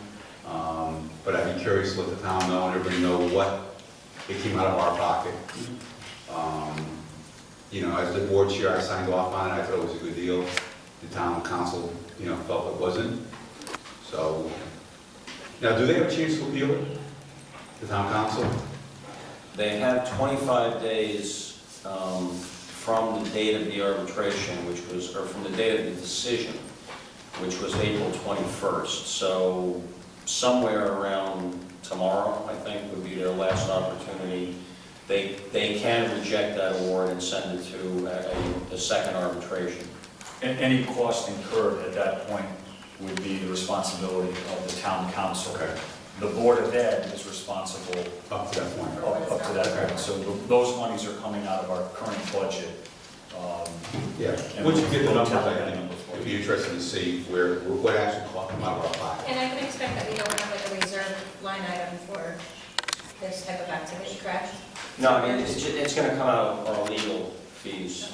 Speaker 5: But I'd be curious to let the town know and everybody know what it came out of our pocket. You know, as the board chair, I signed off on it. I thought it was a good deal. The town council, felt it wasn't. So, now, do they have a chance to appeal it? The town council?
Speaker 12: They have 25 days from the date of the arbitration, or from the date of the decision, which was April 21st. So somewhere around tomorrow, I think, would be their last opportunity they can reject that award and send it to a second arbitration.
Speaker 2: And any cost incurred at that point would be the responsibility of the town council.
Speaker 5: Okay.
Speaker 2: The Board of Ed is responsible
Speaker 5: Up to that point.
Speaker 2: up to that point. So those monies are coming out of our current budget.
Speaker 5: Yeah,
Speaker 2: And
Speaker 5: once you get the
Speaker 2: we'll
Speaker 5: numbers,
Speaker 2: tell
Speaker 5: I
Speaker 2: that
Speaker 5: think
Speaker 2: number for
Speaker 5: it'd
Speaker 2: you.
Speaker 5: be interesting to see what actually come out of our pocket.
Speaker 3: And I can expect that we don't have like a reserve line item for this type of activity, correct?
Speaker 12: No, it's going to come out of our legal fees.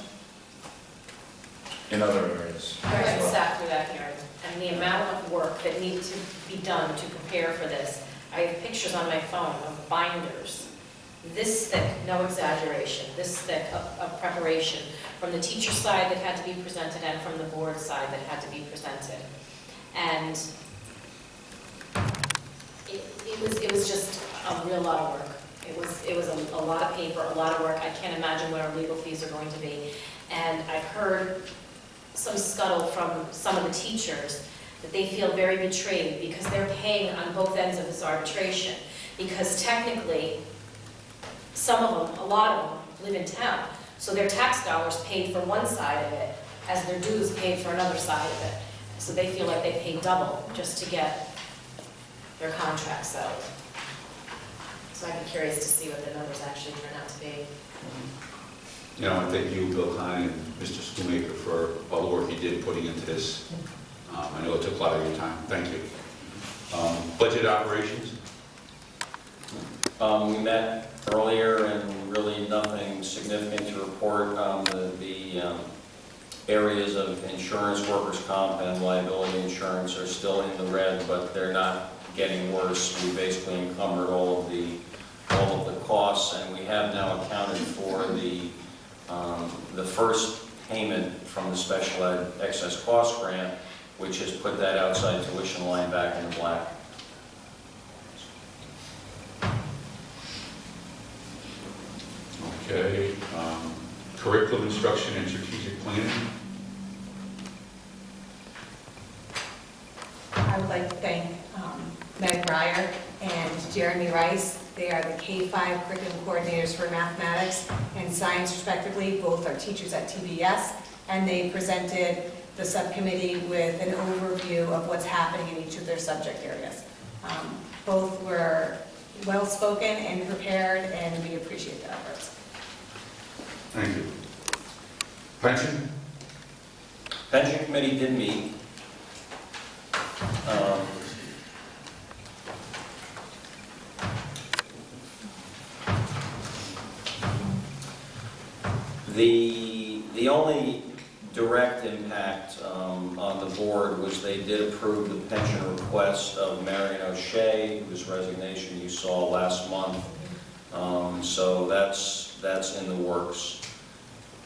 Speaker 2: In other areas.
Speaker 3: I went and sat through that hearing, and the amount of work that needs to be done to prepare for this. I have pictures on my phone of binders, this thick, no exaggeration, this thick of preparation, from the teacher side that had to be presented and from the board side that had to be presented. And it was just a real lot of work. It was a lot of paper, a lot of work. I can't imagine what our legal fees are going to be. And I've heard some scuttle from some of the teachers that they feel very betrayed because they're paying on both ends of this arbitration. Because technically, some of them, a lot of them, live in town. So their tax dollars paid for one side of it as their dues paid for another side of it. So they feel like they paid double just to get their contract settled. So I'd be curious to see what the numbers actually turn out to be.
Speaker 5: You know, I thank you, Bill Klein, and Mr. Schoonmaker for all the work you did putting into this. I know it took a lot of your time. Thank you. Budget operations?
Speaker 12: We met earlier and really nothing significant to report. The areas of insurance, workers' comp, and liability insurance are still in the red, but they're not getting worse. We basically encumbered all of the costs, and we have now accounted for the first payment from the special ed excess cost grant, which has put that outside tuition line back in the black.
Speaker 5: Okay. Curriculum instruction and strategic planning?
Speaker 1: I would like to thank Meg Breyer and Jeremy Rice. They are the K-5 curriculum coordinators for mathematics and science respectively. Both are teachers at TBS, and they presented the subcommittee with an overview of what's happening in each of their subject areas. Both were well-spoken and prepared, and we appreciate their efforts.
Speaker 5: Thank you. Pension?
Speaker 12: Pension committee did meet. The only direct impact on the board was they did approve the pension request of Marion O'Shea, whose resignation you saw last month. So that's in the works.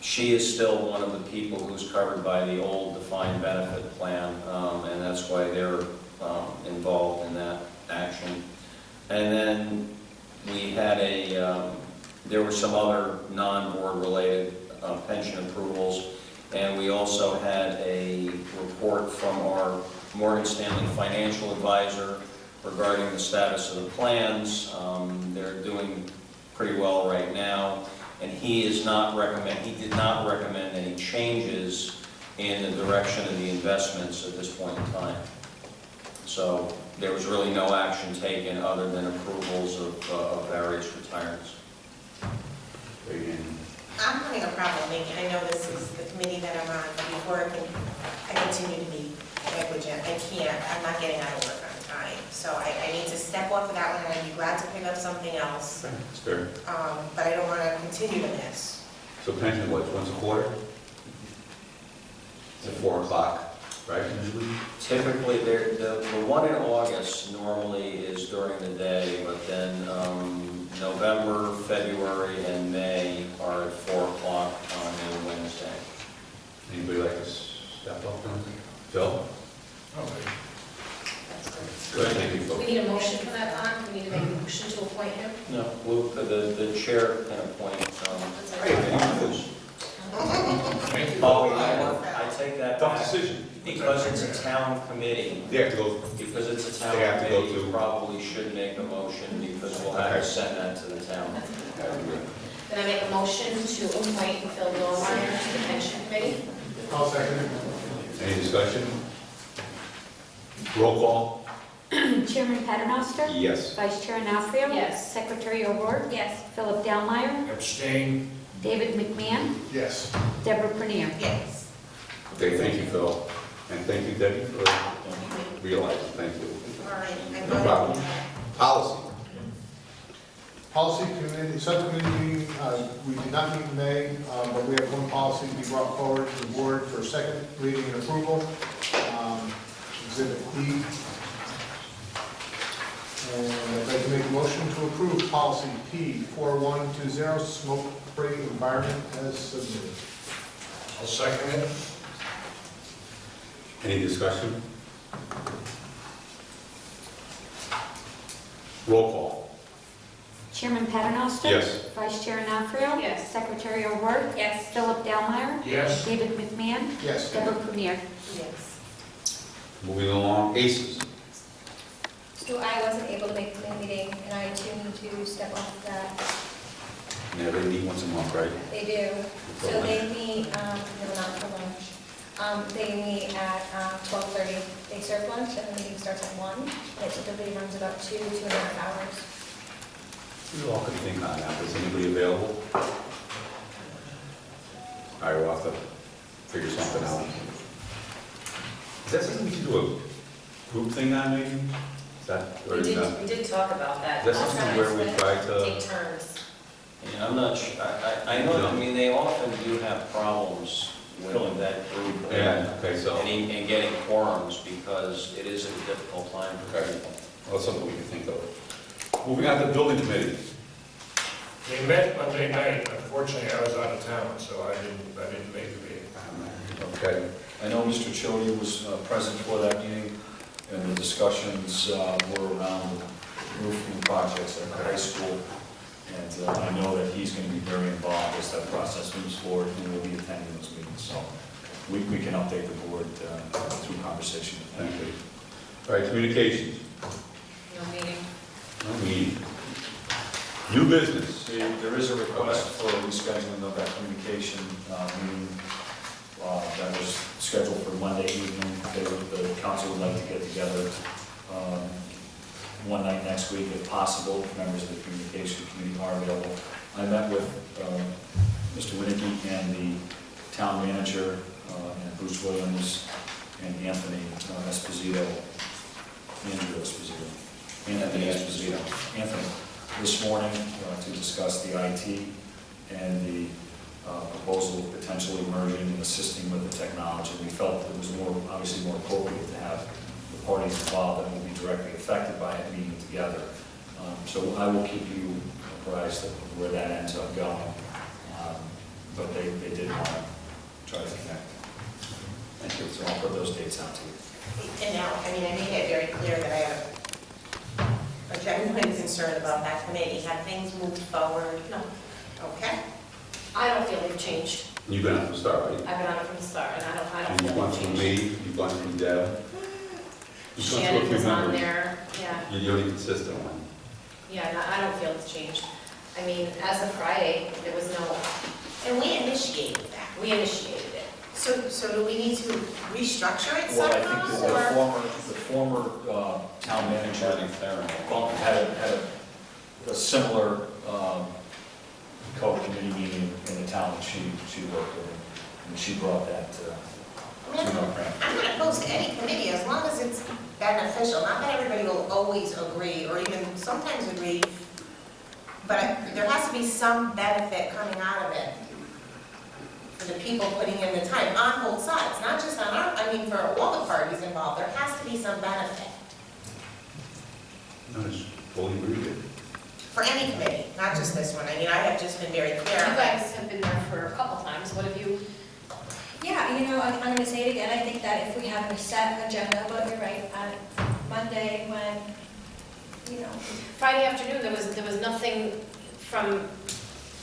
Speaker 12: She is still one of the people who's covered by the old defined benefit plan, and that's why they're involved in that action. And then we had there were some other non-board related pension approvals, and we also had a report from our Morgan Stanley financial advisor regarding the status of the plans. They're doing pretty well right now, and he did not recommend any changes in the direction of the investments at this point in time. So there was really no action taken other than approvals of various retirements.
Speaker 10: I'm having a problem making, I know this is the committee that I'm on, but before I continue to be negligent, I'm not getting out of work on time. So I need to step off of that one, and I'd be glad to pick up something else.
Speaker 5: That's fair.
Speaker 10: But I don't want to continue to miss.
Speaker 5: So pension, what, once a quarter? It's at 4 o'clock, right, usually?
Speaker 12: Typically, the one in August normally is during the day, but then November, February, and May are at 4 o'clock on a Wednesday.
Speaker 5: Anybody like to step up? Phil? Good, thank you,
Speaker 3: Do
Speaker 5: Phil.
Speaker 3: we need a motion for that, Don? Do we need to make a motion to appoint him?
Speaker 12: No, the chair can appoint.
Speaker 3: That's all
Speaker 5: Hey,
Speaker 3: right.
Speaker 5: thank you.
Speaker 12: Oh, I take that
Speaker 5: Tough
Speaker 12: back.
Speaker 5: decision.
Speaker 12: Because it's a town committee,
Speaker 5: They have to go,
Speaker 12: because it's a town
Speaker 5: They have to go
Speaker 12: committee, you
Speaker 5: to-
Speaker 12: probably should make a motion because we'll have to
Speaker 5: Okay.
Speaker 12: send that to the town.
Speaker 3: Then I make a motion to appoint Phil Dormeyer to the pension committee.
Speaker 13: I'll second it.
Speaker 5: any discussion? Roll call?
Speaker 6: Chairman Paternoster.
Speaker 5: Yes.
Speaker 6: Vice Chair Nafrio.
Speaker 3: Yes.
Speaker 6: Secretary O'Rourke.
Speaker 3: Yes.
Speaker 6: Philip Delmeyer.
Speaker 13: Abstain.
Speaker 6: David McMahon.
Speaker 13: Yes.
Speaker 6: Deborah Prunier.
Speaker 10: Yes.
Speaker 5: Okay, thank you, Phil. And thank you, Debbie, for realizing, thank you.
Speaker 10: All right. I'm
Speaker 5: No
Speaker 10: going-
Speaker 5: problem. Policy.
Speaker 14: Policy committee, subcommittee meeting, we did not meet in May, but we have one policy to be brought forward to the board for second reading and approval. Exhibit E. And I'd like to make a motion to approve policy P4120, smoke-free environment as submitted.
Speaker 13: I'll second it.
Speaker 5: Any discussion? Roll call?
Speaker 6: Chairman Paternoster.
Speaker 5: Yes.
Speaker 6: Vice Chair Nafrio.
Speaker 3: Yes.
Speaker 6: Secretary O'Rourke.
Speaker 3: Yes.
Speaker 6: Philip Delmeyer.
Speaker 13: Yes.
Speaker 6: David McMahon.
Speaker 14: Yes.
Speaker 6: Deborah Prunier.
Speaker 3: Yes.
Speaker 5: Moving along, ACES.
Speaker 15: So I wasn't able to make the meeting, and I too need to step off that.
Speaker 5: Yeah, they meet once a month, right?
Speaker 15: They do. So they meet, no, not for lunch. They meet at 12:30. They serve lunch, and the meeting starts at 1. And it typically runs about 2.5 hours.
Speaker 5: We all can think on that. Is anybody available? All right, we'll have to figure something out. Is that something we can do a group thing on maybe? Is that, or is that?
Speaker 3: We did talk about that.
Speaker 5: Is that something where we try to?
Speaker 3: Take turns.
Speaker 12: And I'm not sure, I know, I mean, they often do have problems with that group.
Speaker 5: Yeah, okay, so,
Speaker 12: And getting quorums because it is a difficult time for
Speaker 5: Okay.
Speaker 12: people.
Speaker 5: well, that's something we can think of. Moving on to the building committee.
Speaker 13: They met Monday night. Unfortunately, I was out of town, so I didn't make the meeting.
Speaker 5: Okay,
Speaker 2: I know Mr. Chody was present for that meeting, and the discussions were around roofing projects at the high school. And I know that he's going to be very involved as that process moves forward, and will be attending those meetings. So we can update the board through conversation with him.
Speaker 5: thank you. All right, communications.
Speaker 3: No meeting.
Speaker 5: No meeting. New business.
Speaker 2: There is a request for rescheduling of that communication meeting that was scheduled for Monday evening. The council would like to get together one night next week if possible, if members of the communication committee are available. I met with Mr. Winnicky and the town manager, and Bruce Williams, and Anthony Esposito, Andrew Esposito, Anthony Esposito, Anthony, this morning to discuss the IT and the proposal of potentially merging and assisting with the technology. We felt it was obviously more appropriate to have the parties involved that will be directly affected by it meeting together. So I will keep you apprised of where that ends up going. But they did want to try to connect. Thank you. So I'll put those dates out to you.
Speaker 10: And now, I mean, I made it very clear that I have a genuine concern about that committee. Have things moved forward?
Speaker 3: No,
Speaker 10: Okay.
Speaker 3: I don't feel they've changed.
Speaker 5: You've been on the start, right?
Speaker 3: I've been on it from the start, and I don't
Speaker 5: And
Speaker 3: feel
Speaker 5: you've gone
Speaker 3: they've
Speaker 5: through
Speaker 3: changed.
Speaker 5: me, you've gone through Deb. You've gone through a
Speaker 3: Shannon
Speaker 5: few
Speaker 3: was on
Speaker 5: members.
Speaker 3: there, yeah.
Speaker 5: You're the only consistent one.
Speaker 3: Yeah, and I don't feel it's changed. I mean, as of Friday, there was no,
Speaker 10: And we initiated that.
Speaker 3: we initiated it.
Speaker 10: So do we need to restructure it
Speaker 2: Well, I
Speaker 10: somehow?
Speaker 2: think
Speaker 10: or-
Speaker 2: the former town manager had a similar co-committee meeting in the town that she worked with, and she brought that to our grant.
Speaker 10: I'm not opposed to any committee as long as it's beneficial. Not that everybody will always agree or even sometimes agree, but there has to be some benefit coming out of it for the people putting in the time on both sides, not just on our, I mean, for all the parties involved. There has to be some benefit
Speaker 5: No, it's fully agree with you.
Speaker 10: for any committee, not just this one. I mean, I have just been very clear
Speaker 3: You
Speaker 10: on that.
Speaker 3: guys have been there for a couple times. What have you,
Speaker 15: Yeah, I'm going to say it again. I think that if we have a set agenda, but you're right, on Monday when,
Speaker 3: Friday afternoon, there was nothing from,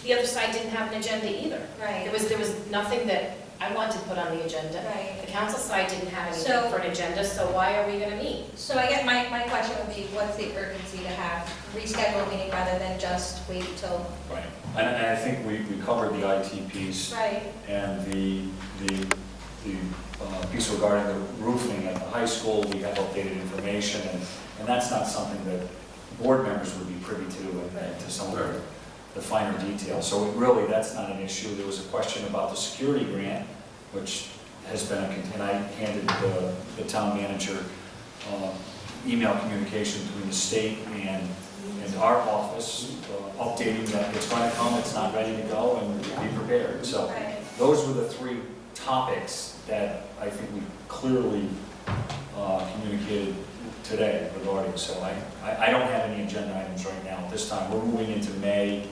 Speaker 3: the other side didn't have an agenda either.
Speaker 15: right.
Speaker 3: There was nothing that I wanted to put on the agenda.
Speaker 15: Right.
Speaker 3: The council side didn't have anything
Speaker 15: So-
Speaker 3: for an agenda, so why are we gonna meet?
Speaker 15: So I guess my question would be, what's the urgency to have rescheduled meeting rather than just wait till?
Speaker 2: Right. And I think we covered the IT piece
Speaker 15: Right.
Speaker 2: and the piece regarding the roofing at the high school. We have updated information, and that's not something that board members would be privy to and to some of the finer details. So really, that's not an issue. There was a question about the security grant, which has been, and I handed the town manager email communication between the state and our office, updating that it's going to come, it's not ready to go, and be prepared. So those were the three topics that I think we clearly communicated today regarding. So I don't have any agenda items right now at this time. We're moving into May,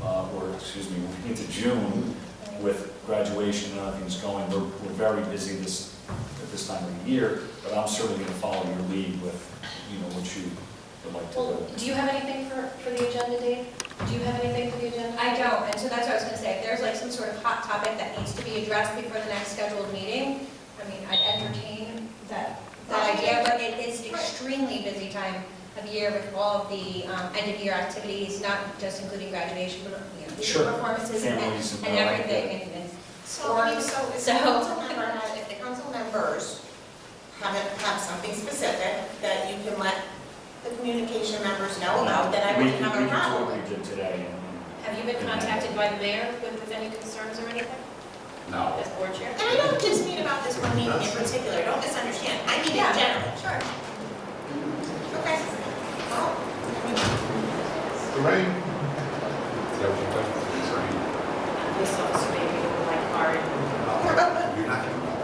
Speaker 2: moving into June with graduation and other things going. We're very busy at this time of the year, but I'm certainly going to follow your lead with, what you would like to do.
Speaker 3: Do you have anything for the agenda, Dave? Do you have anything for the agenda?
Speaker 15: I don't, and so that's what I was gonna say. If there's like some sort of hot topic that needs to be addressed before the next scheduled meeting, I mean, I'd entertain that idea, but it is extremely busy time of year with all of the end-of-year activities, not just including graduation, but,
Speaker 2: Sure.
Speaker 15: performances and
Speaker 2: Families and
Speaker 15: everything, and
Speaker 10: So, I mean, so if the council members have something specific that you can let the communication members know about, then I wouldn't have a problem with.
Speaker 2: We did today.
Speaker 3: Have you been contacted by the mayor with any concerns or anything?
Speaker 5: No.
Speaker 3: As board chair?
Speaker 10: And I don't just mean about this one meeting in particular, don't misunderstand, I mean in general.
Speaker 15: Sure.
Speaker 10: Okay. Well,
Speaker 14: Lorraine?
Speaker 5: Is that what your question is, right?
Speaker 3: Police officer maybe with my card.
Speaker 5: You're not going to know.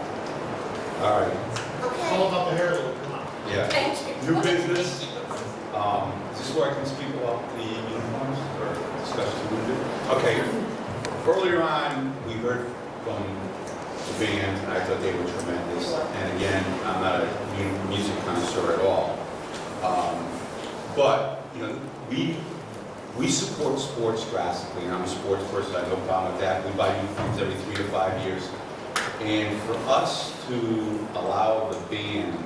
Speaker 5: All right.
Speaker 14: It's all about the hair, though, come on.
Speaker 5: Yeah.
Speaker 15: Thank you.
Speaker 5: New business. Is this where I can speak about the uniforms or discuss the new business? Okay. Earlier on, we heard from the band, and I thought they were tremendous. And again, I'm not a music connoisseur at all. But, we support sports drastically, and I'm a sports person, I have no problem with that. We buy uniforms every 3 to 5 years. And for us to allow the band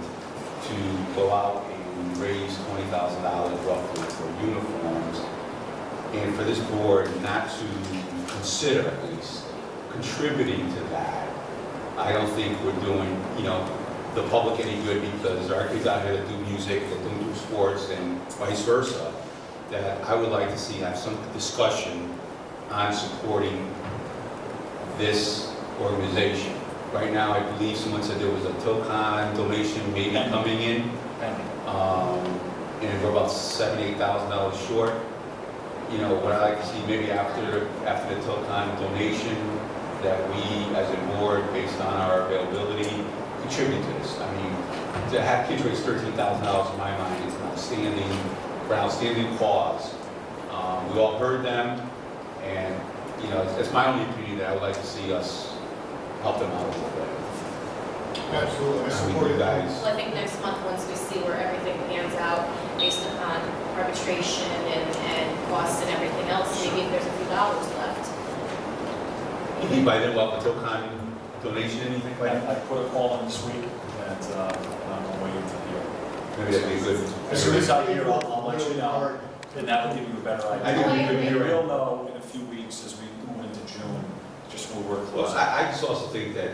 Speaker 5: to go out and raise $20,000 roughly for uniforms, and for this board not to consider at least contributing to that, I don't think we're doing, the public any good, because our kids out here that do music, that don't do sports, and vice versa, that I would like to see have some discussion on supporting this organization. Right now, I believe someone said there was a Tilcon donation maybe coming in, and we're about $7,000 to $8,000 short. What I'd like to see maybe after the Tilcon donation, that we as a board, based on our availability, contribute to this. I mean, to have kids raise $13,000 in my mind is an outstanding cause. We all heard them, and it's my only opinion that I would like to see us help them out a little bit.
Speaker 14: Absolutely, I
Speaker 5: I
Speaker 14: support
Speaker 5: mean,
Speaker 14: you
Speaker 5: you guys.
Speaker 3: Well, I think next month, once we see where everything pans out, based upon arbitration and costs and everything else, maybe if there's a few dollars left.
Speaker 5: You think by then we'll have a Tilcon donation, anything like that?
Speaker 2: I put a call in this week, and I'm waiting to hear.
Speaker 5: Maybe that'd be a good.
Speaker 2: As soon as I hear, I'll let you know, and that will give you a better idea.
Speaker 5: I think it'd be good hearing.
Speaker 2: We'll know in a few weeks as we move into June, just when we're
Speaker 5: Well,
Speaker 2: close.
Speaker 5: I just also think that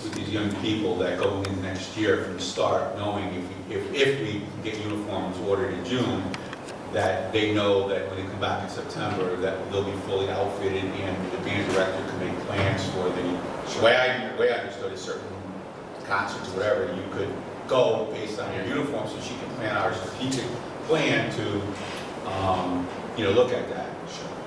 Speaker 5: with these young people that going into next year from the start, knowing if we can get uniforms ordered in June, that they know that when they come back in September, that they'll be fully outfitted, and the band director can make plans for the way I understood it, certain concerts, whatever, you could go based on your uniform, so she can plan our strategic plan to, look at that.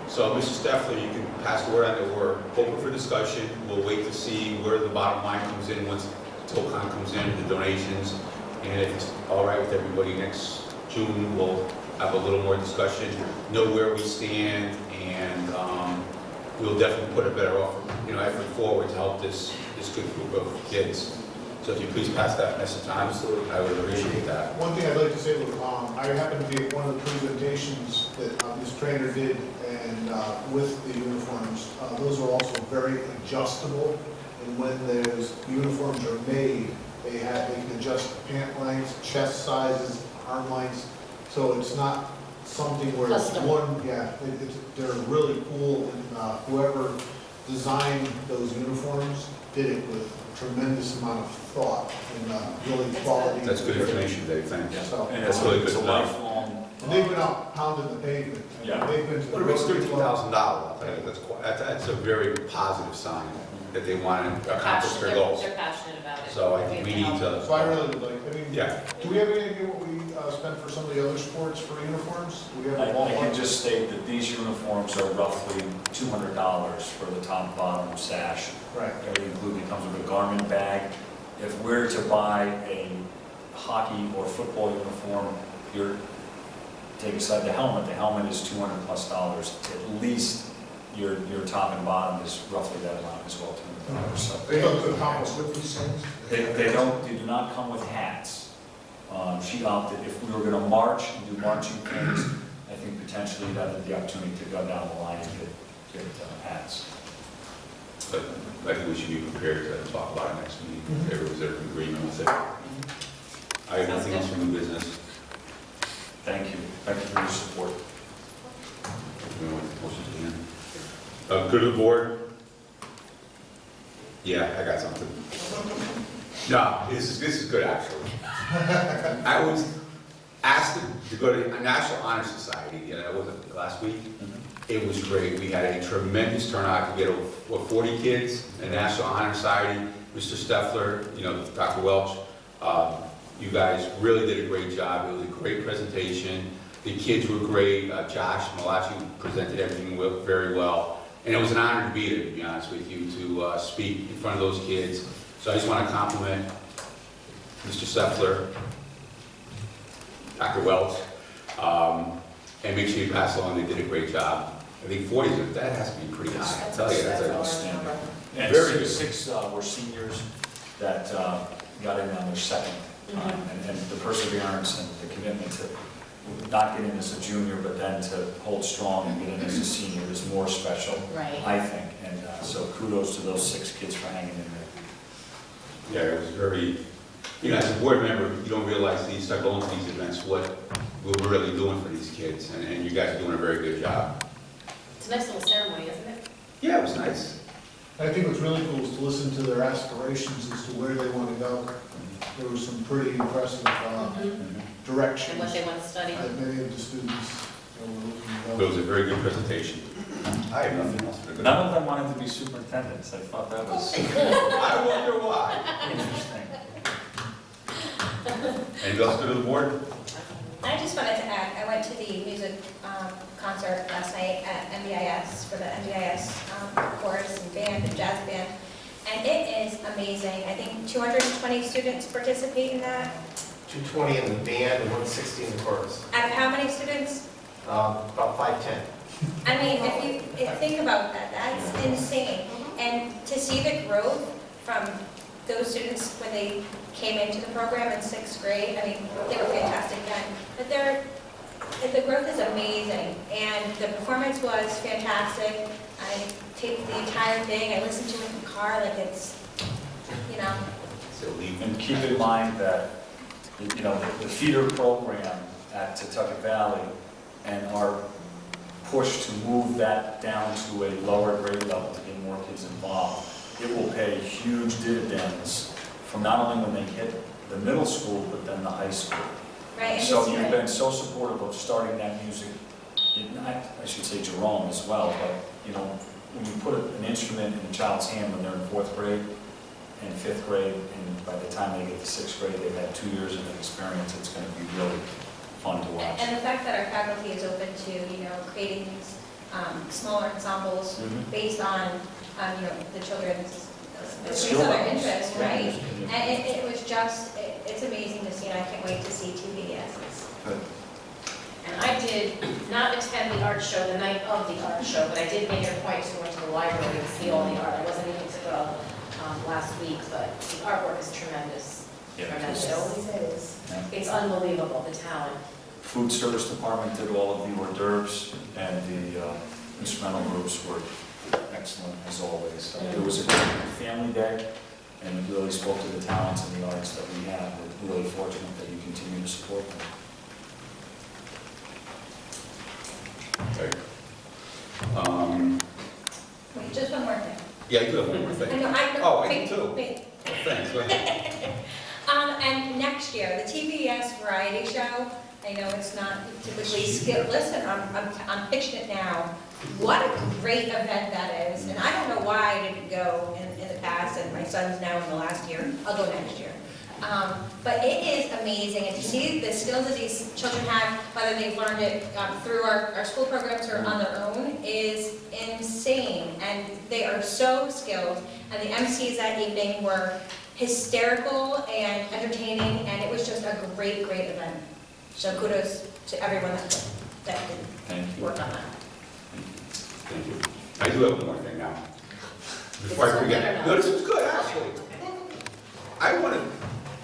Speaker 5: So, Mrs. Steffler, you can pass the word on that we're open for discussion. We'll wait to see where the bottom line comes in once Tilcon comes in, the donations. And if it's all right with everybody, next June, we'll have a little more discussion, know where we stand, and we'll definitely put a better effort forward to help this good group of kids. So if you please pass that message on, I would appreciate that.
Speaker 14: One thing I'd like to say was, I happened to be at one of the presentations that this trainer did, and with the uniforms, those are also very adjustable. and when those uniforms are made, they can adjust pant lengths, chest sizes, arm lengths, so it's not something where it's
Speaker 3: Custom.
Speaker 14: one, they're really cool, and whoever designed those uniforms did it with a tremendous amount of thought and really quality.
Speaker 5: That's good information, Dave, thanks.
Speaker 14: So,
Speaker 2: And
Speaker 5: That's really good
Speaker 2: it's a
Speaker 5: to know.
Speaker 2: lifelong.
Speaker 14: and they've been out pounding the pavement. I mean,
Speaker 2: Yeah.
Speaker 14: They've been to the
Speaker 5: What about
Speaker 14: Rotary Club.
Speaker 5: $13,000? I think that's a very positive sign that they want to accomplish their goals.
Speaker 3: They're passionate about it.
Speaker 5: So I think we need
Speaker 14: So I really would like, I mean,
Speaker 5: yeah.
Speaker 14: do we have any idea what we spent for some of the other sports for uniforms? Do we have a
Speaker 2: I can
Speaker 14: ballpark?
Speaker 2: just state that these uniforms are roughly $200 for the top, bottom, sash.
Speaker 14: Right.
Speaker 2: Everything included, comes with a garment bag. If we're to buy a hockey or football uniform, take aside the helmet is $200+. At least your top and bottom is roughly that amount as well, $200. So
Speaker 14: They don't accomplish with these things?
Speaker 2: they do not come with hats. She opted, if we were going to march and do marching things, I think potentially you'd have the opportunity to go down the line and get hats.
Speaker 5: But I think we should be prepared to talk about it next meeting, if there was an agreement with it. I have nothing else from new business.
Speaker 2: Thank you. Thank you for your support.
Speaker 5: We want the motion to the end. Go to the board. Yeah, I got something. No, this is good, actually. I was asked to go to a National Honor Society, was it last week? It was great. We had a tremendous turnout to get over 40 kids in National Honor Society. Mr. Steffler, Dr. Welch, you guys really did a great job. It was a great presentation. The kids were great. Josh Malachi presented everything very well. And it was an honor to be there, to be honest with you, to speak in front of those kids. So I just want to compliment Mr. Steffler, Dr. Welch, and make sure you pass along, they did a great job. I think 40, that has to be pretty high, I tell you. That's
Speaker 2: Outstanding. And
Speaker 5: Very good.
Speaker 2: six were seniors that got in on their second time. And the perseverance and the commitment to not get in as a junior, but then to hold strong and get in as a senior is more special,
Speaker 3: Right.
Speaker 2: I think. And so kudos to those 6 kids for hanging in there.
Speaker 5: Yeah, it was very, as a board member, you don't realize these, start going to these events, what we're really doing for these kids, and you guys are doing a very good job.
Speaker 3: It's a nice little ceremony, isn't it?
Speaker 5: Yeah, it was nice.
Speaker 14: I think what's really cool is to listen to their aspirations as to where they want to go. There was some pretty impressive directions.
Speaker 3: And what they want to study.
Speaker 14: That many of the students were looking to
Speaker 5: It
Speaker 14: go.
Speaker 5: was a very good presentation. I have nothing else to go.
Speaker 2: None of them wanted to be superintendents. I thought that was
Speaker 5: I wonder why.
Speaker 2: interesting.
Speaker 5: Anything else to do to the board?
Speaker 15: I just wanted to add, I went to the music concert last night at MBIS for the MBIS chorus and band and jazz band, and it is amazing. I think 220 students participate in that.
Speaker 16: 220 in the band and 160 in the chorus.
Speaker 15: Out of how many students?
Speaker 16: About 510.
Speaker 15: I mean, if you think about that, that's insane. And to see the growth from those students when they came into the program in 6th grade, I mean, they were fantastic then. But the growth is amazing, and the performance was fantastic. I taped the entire thing, I listened to it in the car, like it's.
Speaker 2: And keep in mind that, the feeder program at Tucket Valley and our push to move that down to a lower grade level to get more kids involved, it will pay huge dividends from not only when they hit the middle school, but then the high school.
Speaker 15: Right, and
Speaker 2: So
Speaker 15: this
Speaker 2: you've
Speaker 15: year-
Speaker 2: been so supportive of starting that music, I should say Jerome as well, but, when you put an instrument in a child's hand when they're in 4th grade and 5th grade, and by the time they get to 6th grade, they've had 2 years of experience, it's going to be really fun to watch.
Speaker 15: And the fact that our faculty is open to, creating these smaller ensembles based on, the children's, based on their interest, right? And it was just, it's amazing to see, and I can't wait to see TVS's.
Speaker 3: And I did not attend the art show the night of the art show, but I did make it a point to go into the library and see all the art. I wasn't able to go last week, but the artwork is tremendous. Tremendous.
Speaker 15: It always is.
Speaker 3: It's unbelievable, the talent.
Speaker 2: Food service department did all of the hors d'oeuvres, and the instrumental groups were
Speaker 17: excellent as always. It was a great family day, and it really spoke to the talents and the arts that we have. We're really fortunate that you continue to support them.
Speaker 5: Okay.
Speaker 15: Wait, just one more thing.
Speaker 5: Yeah, you have one more thing.
Speaker 15: I know,
Speaker 5: Oh, I
Speaker 15: wait,
Speaker 5: do too.
Speaker 15: wait.
Speaker 5: Thanks, go ahead.
Speaker 15: And next year, the TBS variety show, I know it's not typically skip, listen, I'm pitching it now. What a great event that is, and I don't know why I didn't go in the past, and my son's now in the last year, I'll go next year. But it is amazing, and to see the skills that these children have, whether they've learned it through our school programs or on their own, is insane. And they are so skilled, and the MCs that evening were hysterical and entertaining, and it was just a great, great event. So kudos to everyone that did work on that.
Speaker 5: Thank you. I do have one more thing now. Before I forget. No, this is good, actually. I want to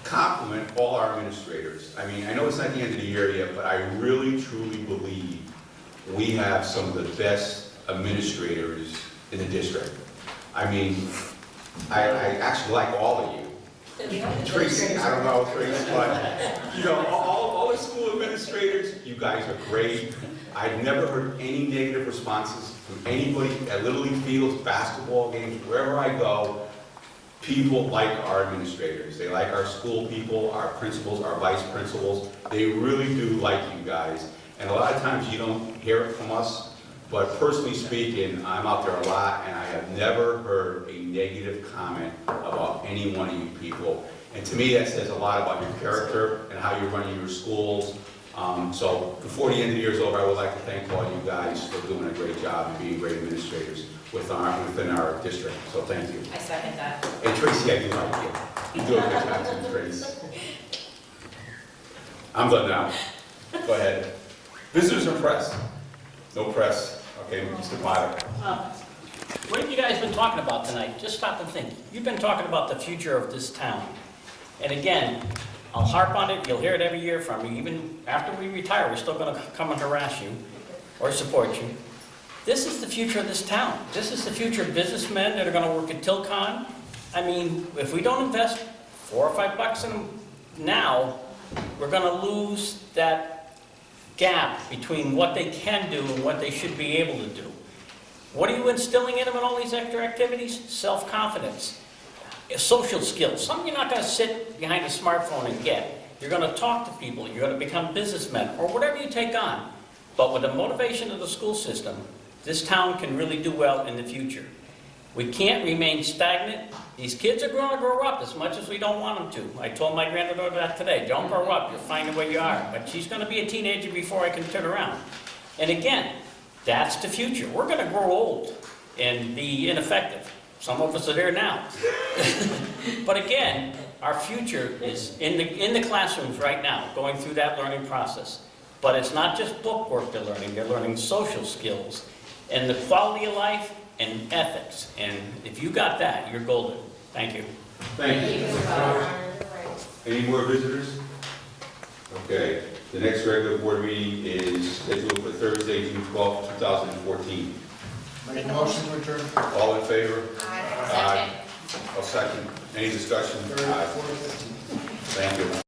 Speaker 5: compliment all our administrators. I mean, I know it's not the end of the year yet, but I really, truly believe we have some of the best administrators in the district. I mean, I actually like all of you. Tracy, I don't know, Tracy, but, you know, all the school administrators, you guys are great. I've never heard any negative responses from anybody at Little League fields, basketball games, wherever I go. People like our administrators. They like our school people, our principals, our vice principals. They really do like you guys. And a lot of times you don't hear it from us, but personally speaking, I'm out there a lot, and I have never heard a negative comment about any one of you people. And to me, that says a lot about your character and how you're running your schools. So before the end of the year is over, I would like to thank all you guys for doing a great job and being great administrators within our district. So thank you.
Speaker 3: I second that.
Speaker 5: And Tracy, I do like you. You do a good job too, Tracy. I'm done now. Go ahead. Visitors or press? No press. Okay, Mr. Potter.
Speaker 7: What have you guys been talking about tonight? Just stop and think. You've been talking about the future of this town. And again, I'll harp on it. You'll hear it every year from me. Even after we retire, we're still going to come and harass you or support you. This is the future of this town. This is the future of businessmen that are going to work at Tilcon. I mean, if we don't invest $4 or $5 in them now, we're going to lose that gap between what they can do and what they should be able to do. What are you instilling in them in all these extra activities? Self-confidence, social skills, something you're not going to sit behind a smartphone and get. You're going to talk to people, you're going to become businessmen, or whatever you take on. But with the motivation of the school system, this town can really do well in the future. We can't remain stagnant. These kids are going to grow up as much as we don't want them to. I told my granddaughter that today. Don't grow up, you'll find where you are. But she's going to be a teenager before I can turn around. And again, that's the future. We're going to grow old and be ineffective. Some of us are there now. But again, our future is in the classrooms right now, going through that learning process. But it's not just book work they're learning social skills and the quality of life and ethics. And if you got that, you're golden. Thank you.
Speaker 5: Thank you. Any more visitors? Okay. The next regular board meeting is scheduled for Thursday, June 12th, 2014.
Speaker 14: Make a motion to adjourn.
Speaker 5: All in favor?
Speaker 10: Aye.
Speaker 5: I'll second. Any discussion? Aye. Thank you.